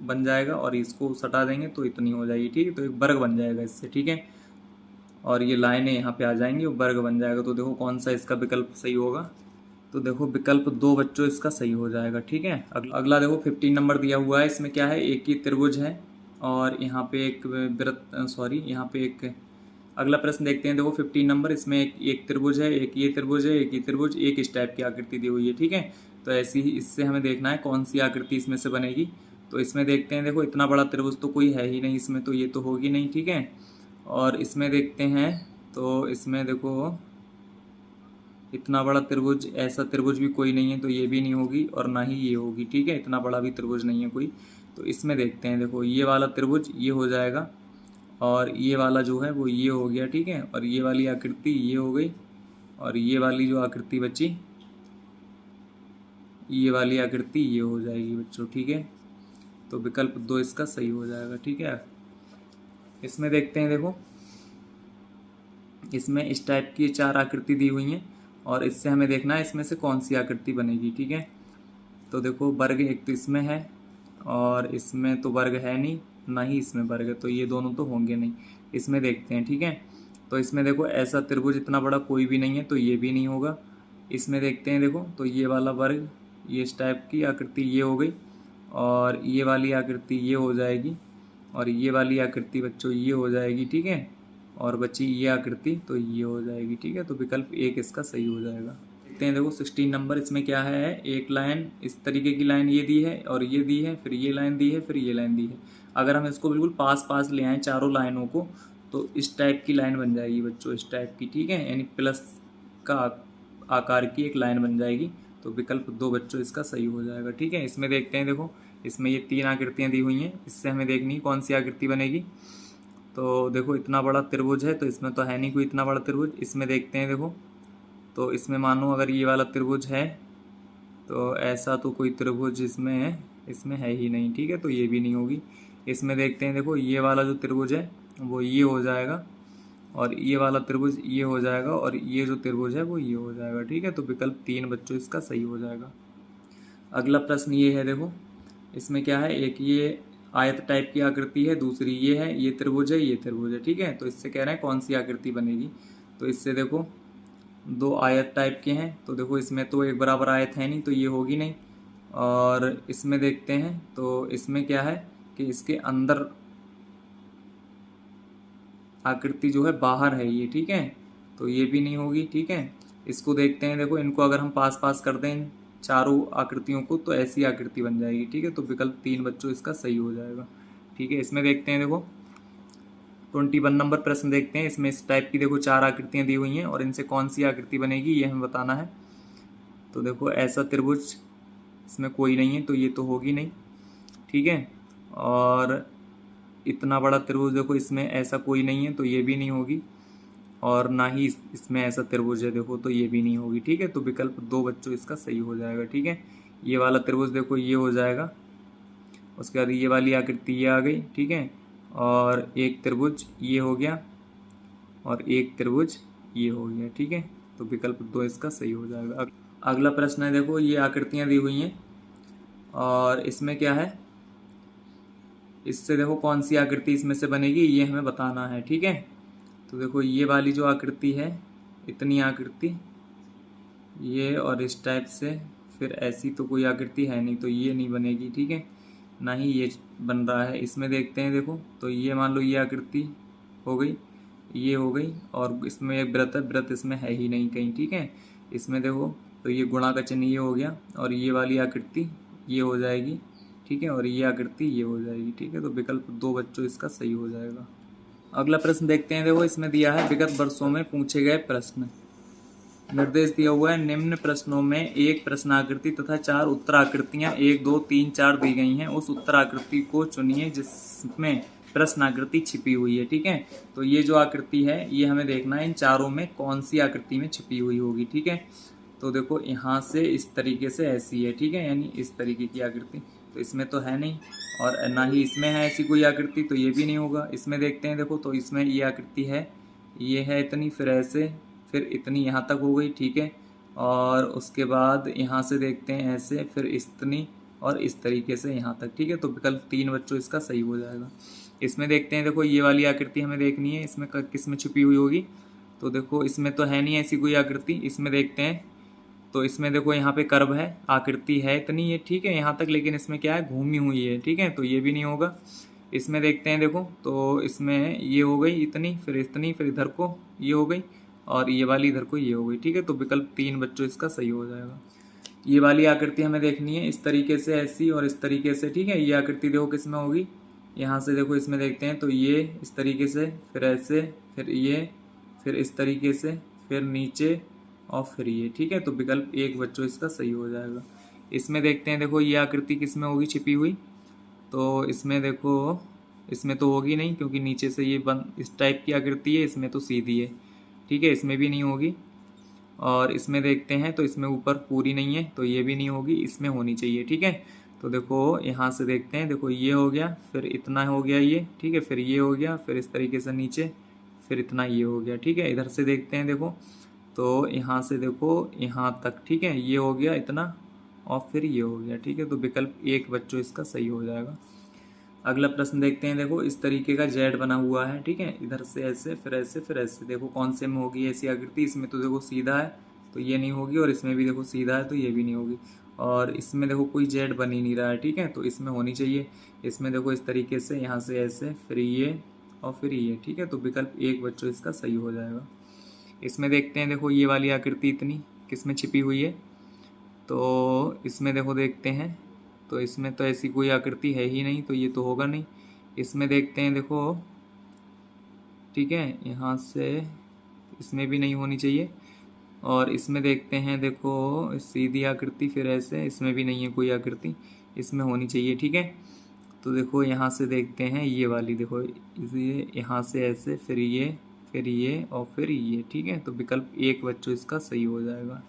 बन जाएगा और इसको सटा देंगे तो इतनी हो जाएगी, ठीक है। तो एक वर्ग बन जाएगा इससे, ठीक है। और ये लाइनें यहाँ पे आ जाएंगी, वर्ग बन जाएगा। तो देखो कौन सा इसका विकल्प सही होगा। तो देखो विकल्प 2 बच्चों इसका सही हो जाएगा, ठीक है। अगला देखो 15 नंबर दिया हुआ है, इसमें क्या है, एक ही त्रिभुज है और यहाँ पे एक वृत्त, सॉरी यहाँ पे एक, अगला प्रश्न देखते हैं, देखो 15 नंबर, इसमें एक त्रिभुज है, एक ये त्रिभुज है, एक ये त्रिभुज, एक इस टाइप की आकृति दी हुई है, ठीक है। तो ऐसी ही इससे हमें देखना है कौन सी आकृति इसमें से बनेगी। तो इसमें देखते हैं, देखो इतना बड़ा त्रिभुज तो कोई है ही नहीं इसमें, तो ये तो होगी नहीं, ठीक है। और इसमें देखते हैं, तो इसमें देखो इतना बड़ा त्रिभुज, ऐसा त्रिभुज भी कोई नहीं है, तो ये भी नहीं होगी और ना ही ये होगी, ठीक है। इतना बड़ा भी त्रिभुज नहीं है कोई। तो इसमें देखते हैं, देखो ये वाला त्रिभुज ये हो जाएगा और ये वाला जो है वो ये हो गया, ठीक है। और ये वाली आकृति ये हो गई और ये वाली जो आकृति बची, ये वाली आकृति ये हो जाएगी बच्चों, ठीक है। तो विकल्प 2 इसका सही हो जाएगा, ठीक है। इसमें देखते हैं, देखो इसमें इस टाइप की 4 आकृति दी हुई हैं और इससे हमें देखना है इसमें से कौन सी आकृति बनेगी, ठीक है। तो देखो वर्ग एक तो इसमें है और इसमें तो वर्ग है नहीं, ना ही इसमें वर्ग है, तो ये दोनों तो होंगे नहीं। इसमें देखते हैं, ठीक है। तो इसमें देखो ऐसा त्रिभुज इतना बड़ा कोई भी नहीं है, तो ये भी नहीं होगा। इसमें देखते हैं, देखो तो ये वाला वर्ग, ये इस टाइप की आकृति ये हो गई और ये वाली आकृति ये हो जाएगी और ये वाली आकृति बच्चों ये हो जाएगी, ठीक है। और बची ये आकृति तो ये हो जाएगी, ठीक है। तो विकल्प 1 इसका सही हो जाएगा। देखते हैं, देखो 16 नंबर, इसमें क्या है, एक लाइन इस तरीके की लाइन ये दी है और ये दी है, फिर ये लाइन दी है, फिर ये लाइन दी है। अगर हम इसको बिल्कुल पास पास ले आएँ चारों लाइनों को, तो इस टाइप की लाइन बन जाएगी बच्चों, इस टाइप की, ठीक है, यानी प्लस का आकार की एक लाइन बन जाएगी। तो विकल्प 2 बच्चों इसका सही हो जाएगा, ठीक है। इसमें देखते हैं, देखो इसमें ये 3 आकृतियाँ दी हुई हैं, इससे हमें देखनी है कौन सी आकृति बनेगी। तो देखो इतना बड़ा त्रिभुज है, तो इसमें तो है नहीं कोई इतना बड़ा त्रिभुज। इसमें देखते हैं, देखो तो इसमें मानो अगर ये वाला त्रिभुज है, तो ऐसा तो कोई त्रिभुज इसमें है ही नहीं, ठीक है, तो ये भी नहीं होगी। इसमें देखते हैं, देखो ये वाला जो त्रिभुज है वो ये हो जाएगा, और ये वाला त्रिभुज ये हो जाएगा, और ये जो त्रिभुज है वो ये हो जाएगा, ठीक है। तो विकल्प 3 बच्चों इसका सही हो जाएगा। अगला प्रश्न ये है, देखो इसमें क्या है, एक ये आयत टाइप की आकृति है, दूसरी ये है, ये त्रिभुज है, ये त्रिभुज है, ठीक है। तो इससे कह रहे हैं कौन सी आकृति बनेगी। तो इससे देखो 2 आयत टाइप के हैं, तो देखो इसमें तो एक बराबर आयत है नहीं, तो ये होगी नहीं। और इसमें देखते हैं, तो इसमें क्या है कि इसके अंदर आकृति जो है बाहर है ये, ठीक है, तो ये भी नहीं होगी, ठीक है। इसको देखते हैं, देखो इनको अगर हम पास पास कर दें चारों आकृतियों को, तो ऐसी आकृति बन जाएगी, ठीक है। तो विकल्प 3 बच्चों इसका सही हो जाएगा, ठीक है। इसमें देखते हैं, देखो 21 नंबर प्रश्न देखते हैं। इसमें इस टाइप की देखो 4 आकृतियां दी हुई हैं, और इनसे कौन सी आकृति बनेगी ये हमें बताना है। तो देखो ऐसा त्रिभुज इसमें कोई नहीं है, तो ये तो होगी नहीं, ठीक है। और इतना बड़ा त्रिभुज देखो इसमें ऐसा कोई नहीं है, तो ये भी नहीं होगी। और ना ही इसमें ऐसा त्रिभुज है, देखो तो ये भी नहीं होगी, ठीक है। तो विकल्प 2 बच्चों इसका सही हो जाएगा, ठीक है। ये वाला त्रिभुज देखो ये हो जाएगा, उसके बाद ये वाली आकृति ये आ गई, ठीक है, और एक त्रिभुज ये हो गया, और एक त्रिभुज ये हो गया, ठीक है। तो विकल्प 2 इसका सही हो जाएगा। अगला प्रश्न है, देखो ये आकृतियां दी हुई हैं, और इसमें क्या है, इससे देखो कौन सी आकृति इसमें से बनेगी ये हमें बताना है, ठीक है। तो देखो ये वाली जो आकृति है, इतनी आकृति ये, और इस टाइप से, फिर ऐसी तो कोई आकृति है नहीं, तो ये नहीं बनेगी, ठीक है, ना ही ये बन रहा है। इसमें देखते हैं, देखो तो ये मान लो ये आकृति हो गई, ये हो गई, और इसमें एक वृत्त है, वृत्त इसमें है ही नहीं कहीं, ठीक है। इसमें देखो तो ये गुणा का चिन्ह ये हो गया, और ये वाली आकृति ये हो जाएगी, ठीक है, और ये आकृति ये हो जाएगी, ठीक है। तो विकल्प 2 बच्चों इसका सही हो जाएगा। अगला प्रश्न देखते हैं, देखो इसमें दिया है विगत वर्षों में पूछे गए प्रश्न। निर्देश दिया हुआ है, निम्न प्रश्नों में एक प्रश्नाकृति तथा 4 उत्तराकृतियां 1, 2, 3, 4 दी गई हैं। उस उत्तराकृति को चुनिए जिसमें प्रश्नाकृति छिपी हुई है, ठीक है। तो ये जो आकृति है ये हमें देखना है इन चारों में कौन सी आकृति में छिपी हुई होगी, ठीक है। तो देखो यहाँ से इस तरीके से ऐसी है, ठीक है, यानी इस तरीके की आकृति, तो इसमें तो है नहीं, और ना ही इसमें है ऐसी कोई आकृति, तो ये भी नहीं होगा। इसमें देखते हैं, देखो तो इसमें ये आकृति है, ये है इतनी, फिर ऐसे, फिर इतनी यहाँ तक हो गई, ठीक है। और उसके बाद यहाँ से देखते हैं ऐसे, फिर इतनी, और इस तरीके से यहाँ तक, ठीक है। तो विकल्प 3 बच्चों इसका सही हो जाएगा। इसमें देखते हैं, देखो ये वाली आकृति हमें देखनी है, इसमें किस में छिपी हुई होगी। तो देखो इसमें तो है नहीं ऐसी कोई आकृति। इसमें देखते हैं, तो इसमें देखो यहाँ पे कर्व है, आकृति है इतनी है, ठीक है, यहाँ तक, लेकिन इसमें क्या है, घूमी हुई है, ठीक है, तो ये भी नहीं होगा। इसमें देखते हैं, देखो तो इसमें ये हो गई इतनी, फिर इतनी, फिर इधर को ये हो गई, और ये वाली इधर को ये हो गई, ठीक है। तो विकल्प 3 बच्चों इसका सही हो जाएगा। ये वाली आकृति हमें देखनी है इस तरीके से ऐसी, और इस तरीके से, ठीक है। ये आकृति देखो किस में होगी, यहाँ से देखो इसमें देखते हैं, तो ये इस तरीके से, फिर ऐसे, फिर ये, फिर इस तरीके से, फिर नीचे, और फिर ये, ठीक है। तो विकल्प 1 बच्चों इसका सही हो जाएगा। इसमें देखते हैं, देखो ये आकृति किस में होगी छिपी हुई। तो इसमें देखो, इसमें तो होगी नहीं, क्योंकि नीचे से ये इस टाइप की आकृति है, इसमें तो सीधी है, ठीक है, इसमें भी नहीं होगी। और इसमें देखते हैं, तो इसमें ऊपर पूरी नहीं है, तो ये भी नहीं होगी, इसमें होनी चाहिए, ठीक है। तो देखो यहाँ से देखते हैं, देखो ये हो गया, फिर इतना हो गया ये, ठीक है, फिर ये हो गया, फिर इस तरीके से नीचे, फिर इतना ये हो गया, ठीक है। इधर से देखते हैं, देखो तो यहाँ से देखो यहाँ तक, ठीक है, ये हो गया इतना, और फिर ये हो गया, ठीक है। तो विकल्प 1 बच्चों इसका सही हो जाएगा। अगला प्रश्न देखते हैं, देखो इस तरीके का जेड बना हुआ है, ठीक है, इधर से ऐसे, फिर ऐसे, फिर ऐसे, देखो कौन से में होगी ऐसी आकृति। इसमें तो देखो सीधा है, तो ये नहीं होगी, और इसमें भी देखो सीधा है, तो ये भी नहीं होगी, और इसमें देखो कोई जेड बन ही नहीं रहा है, ठीक है, तो इसमें होनी चाहिए। इसमें देखो इस तरीके से, यहाँ से ऐसे, फिर ये, और फिर ये, ठीक है। तो विकल्प 1 बच्चों इसका सही हो जाएगा। इसमें देखते हैं, देखो ये वाली आकृति इतनी किस में छिपी हुई है। तो इसमें देखो देखते हैं, तो इसमें तो ऐसी कोई आकृति है ही नहीं, तो ये तो होगा नहीं। इसमें देखते हैं देखो, ठीक है, यहाँ से इसमें भी नहीं होनी चाहिए। और इसमें देखते हैं देखो सीधी आकृति, फिर ऐसे, इसमें भी नहीं है कोई आकृति, इसमें होनी चाहिए, ठीक है। तो देखो यहाँ से देखते हैं ये वाली, देखो ये यहाँ से ऐसे, फिर ये और फिर ये, ठीक है। तो विकल्प 1 बच्चों इसका सही हो जाएगा।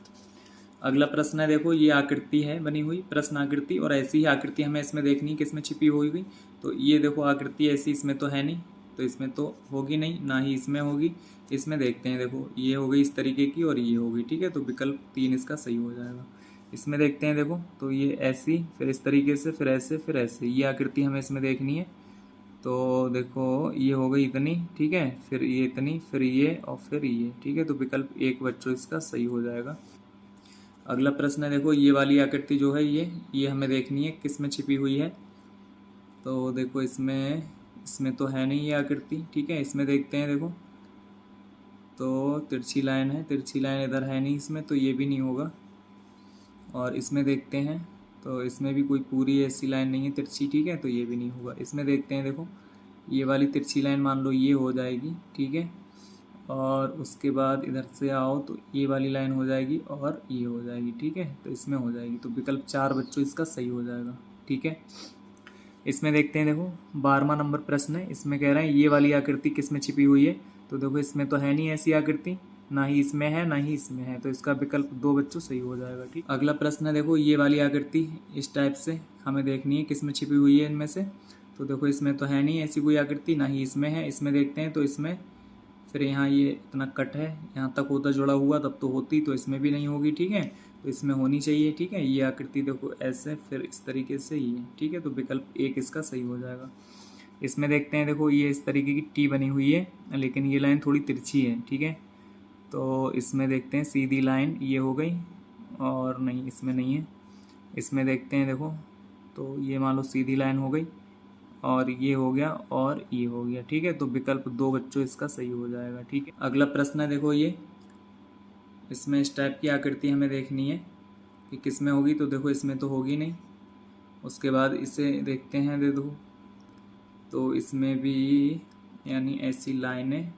अगला प्रश्न है देखो, ये आकृति है बनी हुई प्रश्न आकृति, और ऐसी ही आकृति हमें इसमें देखनी है किसमें छिपी हुई। तो ये देखो आकृति ऐसी इसमें तो है नहीं, तो इसमें तो होगी नहीं, ना ही इसमें होगी। इसमें देखते हैं देखो, ये हो गई इस तरीके की और ये होगी, ठीक है। तो विकल्प 3 इसका सही हो जाएगा। इसमें देखते हैं देखो, तो ये ऐसी, फिर इस तरीके से, फिर ऐसे, फिर ऐसे, ये आकृति हमें इसमें देखनी है। तो देखो ये हो गई इतनी, ठीक है, फिर ये इतनी, फिर ये और फिर ये, ठीक है। तो विकल्प 1 बच्चों इसका सही हो जाएगा। अगला प्रश्न है देखो, ये वाली आकृति जो है ये हमें देखनी है किस में छिपी हुई है। तो देखो इसमें तो है नहीं ये आकृति, ठीक है। इसमें देखते हैं देखो, तो तिरछी लाइन है, तिरछी लाइन इधर है नहीं इसमें, तो ये भी नहीं होगा। और इसमें देखते हैं, तो इसमें भी कोई पूरी ऐसी लाइन नहीं है तिरछी, ठीक है, तो ये भी नहीं होगा। इसमें देखते हैं देखो, ये वाली तिरछी लाइन मान लो ये हो जाएगी, ठीक है। और उसके बाद इधर से आओ तो ये वाली लाइन हो जाएगी और ये हो जाएगी, ठीक है। तो इसमें हो जाएगी, तो विकल्प 4 बच्चों इसका सही हो जाएगा, ठीक है। इसमें देखते हैं देखो 12वां नंबर प्रश्न है। इसमें कह रहे हैं ये वाली आकृति किस में छिपी हुई है। तो देखो इसमें तो है नहीं ऐसी आकृति, ना ही इसमें है ना ही इसमें है, तो इसका विकल्प 2 बच्चों सही हो जाएगा, ठीक। अगला प्रश्न है देखो, ये वाली आकृति इस टाइप से हमें देखनी है किस में छिपी हुई है इनमें से। तो देखो इसमें तो है नहीं ऐसी कोई आकृति, ना ही इसमें है। इसमें देखते हैं, तो इसमें फिर यहाँ ये इतना कट है, यहाँ तक होता जुड़ा हुआ तब तो होती, तो इसमें भी नहीं होगी, ठीक है। तो इसमें होनी चाहिए, ठीक है। ये आकृति देखो ऐसे, फिर इस तरीके से ये, ठीक है। तो विकल्प 1 इसका सही हो जाएगा। इसमें देखते हैं देखो, ये इस तरीके की टी बनी हुई है, लेकिन ये लाइन थोड़ी तिरछी है, ठीक है। तो इसमें देखते हैं सीधी लाइन ये हो गई, और नहीं इसमें नहीं है। इसमें देखते हैं देखो, तो ये मान लो सीधी लाइन हो गई, और ये हो गया और ये हो गया, ठीक है। तो विकल्प 2 बच्चों इसका सही हो जाएगा, ठीक है। अगला प्रश्न है देखो, ये इसमें इस टाइप की आकृति हमें देखनी है कि किस में होगी। तो देखो इसमें तो होगी नहीं। उसके बाद इसे देखते हैं दे दो, तो इसमें भी यानी ऐसी लाइनें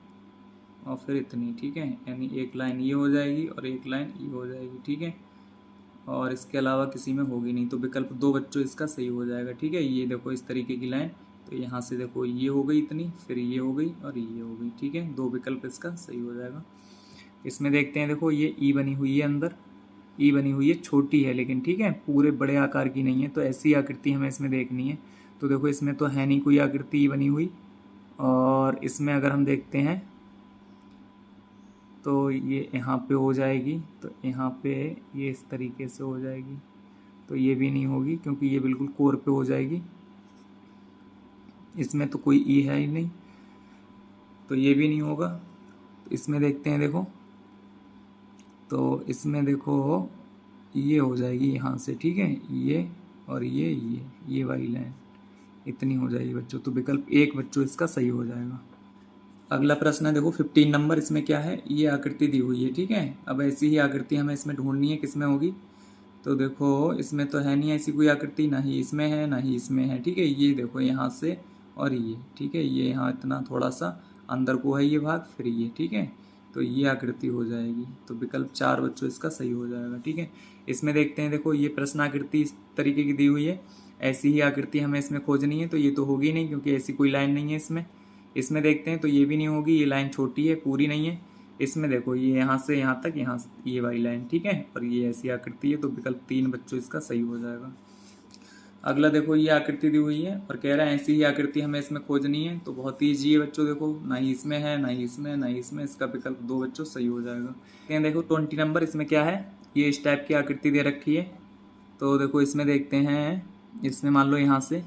और फिर इतनी, ठीक है। यानी एक लाइन ये हो जाएगी और एक लाइन ये हो जाएगी, ठीक है। और इसके अलावा किसी में होगी नहीं, तो विकल्प 2 बच्चों इसका सही हो जाएगा, ठीक है। ये देखो इस तरीके की लाइन, तो यहाँ से देखो ये हो गई इतनी, फिर ये हो गई और ये हो गई, ठीक है। 2 विकल्प इसका सही हो जाएगा। इसमें देखते हैं देखो, ये ई बनी हुई है, अंदर ई बनी हुई है, छोटी है लेकिन, ठीक है, पूरे बड़े आकार की नहीं है। तो ऐसी आकृति हमें इसमें देखनी है। तो देखो इसमें तो है नहीं कोई आकृति ई बनी हुई, और इसमें अगर हम देखते हैं तो ये यहाँ पे हो जाएगी, तो यहाँ पे ये इस तरीके से हो जाएगी, तो ये भी नहीं होगी क्योंकि ये बिल्कुल कोर पे हो जाएगी। इसमें तो कोई ई है ही नहीं, तो ये भी नहीं होगा। तो इसमें देखते हैं देखो, तो इसमें देखो ये हो जाएगी यहाँ से, ठीक है, ये और ये वाली लाइन इतनी हो जाएगी बच्चों। तो विकल्प 1 बच्चों इसका सही हो जाएगा। अगला प्रश्न है देखो 15 नंबर। इसमें क्या है, ये आकृति दी हुई है, ठीक है। अब ऐसी ही आकृति हमें इसमें ढूंढनी है किस में होगी। तो देखो इसमें तो है नहीं ऐसी कोई आकृति, ना ही इसमें है ना ही इसमें है, ठीक है। ये देखो यहाँ से और ये, ठीक है, ये यहाँ इतना थोड़ा सा अंदर को है ये भाग, फिर ये, ठीक है। तो ये आकृति हो जाएगी। तो विकल्प 4 बच्चों इसका सही हो जाएगा, ठीक है। इसमें देखते हैं देखो, ये प्रश्न आकृति इस तरीके की दी हुई है, ऐसी ही आकृति हमें इसमें खोजनी है। तो ये तो होगी नहीं क्योंकि ऐसी कोई लाइन नहीं है इसमें। इसमें देखते हैं, तो ये भी नहीं होगी, ये लाइन छोटी है, पूरी नहीं है। इसमें देखो ये यहाँ से यहाँ तक, यहाँ ये वाली लाइन, ठीक है, और ये ऐसी आकृति है। तो विकल्प 3 बच्चों इसका सही हो जाएगा। अगला देखो, ये आकृति दी हुई है और कह रहा है ऐसी ही आकृति हमें इसमें खोजनी है। तो बहुत ही ईजी है बच्चों, देखो ना ही इसमें है ना ही इसमें ना ही इसमें, इसका विकल्प 2 बच्चों सही हो जाएगा। देखो 20 नंबर। इसमें क्या है, ये इस टाइप की आकृति दे रखी है। तो देखो इसमें देखते हैं, इसमें मान लो यहाँ से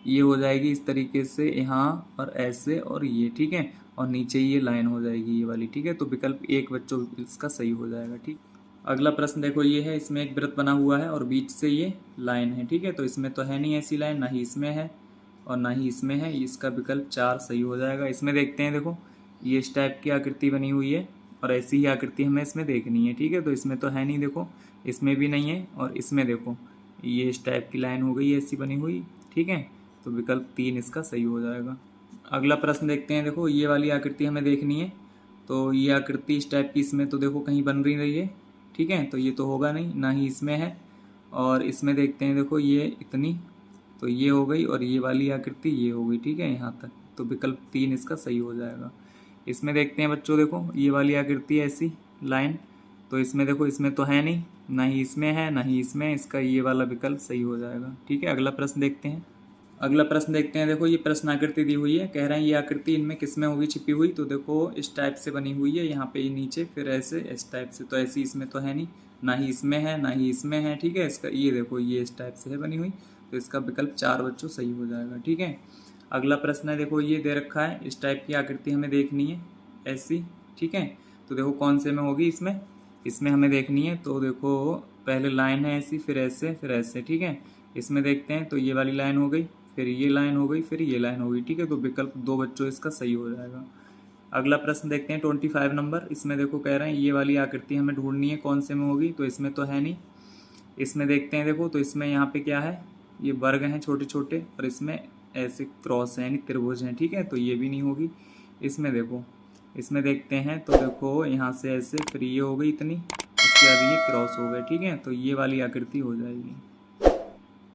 ये हो जाएगी इस तरीके से, यहाँ और ऐसे और ये, ठीक है, और नीचे ये लाइन हो जाएगी ये वाली, ठीक है। तो विकल्प 1 बच्चों इसका सही हो जाएगा, ठीक। अगला प्रश्न देखो, ये है, इसमें एक वृत्त बना हुआ है और बीच से ये लाइन है, ठीक है। तो इसमें तो है नहीं ऐसी लाइन, ना ही इसमें है और ना ही इसमें है, इसका विकल्प 4 सही हो जाएगा। इसमें देखते हैं देखो, ये इस टाइप की आकृति बनी हुई है और ऐसी ही आकृति हमें इसमें देखनी है, ठीक है। तो इसमें तो है नहीं, देखो इसमें भी नहीं है, और इसमें देखो ये इस टाइप की लाइन हो गई ऐसी बनी हुई, ठीक है। तो विकल्प 3 इसका सही हो जाएगा। अगला प्रश्न देखते हैं। देखो ये वाली आकृति हमें देखनी है, तो ये आकृति इस टाइप की इसमें तो देखो कहीं बन रही है, ठीक है, तो ये तो होगा नहीं, ना ही इसमें है। और इसमें देखते हैं, देखो ये इतनी, तो ये हो गई, और ये वाली आकृति ये हो गई, ठीक है, यहाँ तक, तो विकल्प 3 इसका सही हो जाएगा। इसमें देखते हैं बच्चों, देखो ये वाली आकृति ऐसी लाइन, तो इसमें देखो इसमें तो है नहीं, ना ही इसमें है, ना ही इसमें है, इसका ये वाला विकल्प सही हो जाएगा, ठीक है। अगला प्रश्न देखते हैं। अगला प्रश्न देखते हैं। देखो ये प्रश्न आकृति दी हुई है, कह रहे हैं ये आकृति इनमें किसमें होगी छिपी हुई, तो देखो इस टाइप से बनी हुई है, यहाँ पे नीचे, फिर ऐसे इस टाइप से, तो ऐसी इसमें तो है नहीं, ना ही इसमें है, ना ही इसमें है, ठीक है। इसका ये देखो ये इस टाइप से है बनी हुई, तो इसका विकल्प 4 बच्चों सही हो जाएगा, ठीक है। अगला प्रश्न है, देखो ये दे रखा है, इस टाइप की आकृति हमें देखनी है ऐसी, ठीक है, तो देखो कौन से में होगी, इसमें हमें देखनी है। तो देखो पहले लाइन है ऐसी, फिर ऐसे, फिर ऐसे, ठीक है। इसमें देखते हैं, तो ये वाली लाइन हो गई, फिर ये लाइन हो गई, फिर ये लाइन हो गई, ठीक है, तो विकल्प 2 बच्चों इसका सही हो जाएगा। अगला प्रश्न देखते हैं 25 नंबर। इसमें देखो कह रहे हैं ये वाली आकृति हमें ढूंढनी है कौन से में होगी, तो इसमें तो है नहीं। इसमें देखते हैं, देखो तो इसमें यहाँ पे क्या है, ये वर्ग हैं छोटे छोटे, और इसमें ऐसे क्रॉस है यानी त्रिभुज हैं, ठीक है, तो ये भी नहीं होगी। इसमें देखो, इसमें देखते हैं, तो देखो यहाँ से ऐसे, फिर ये हो गई इतनी, इसके बाद ये क्रॉस हो गए, ठीक है, तो ये वाली आकृति हो जाएगी।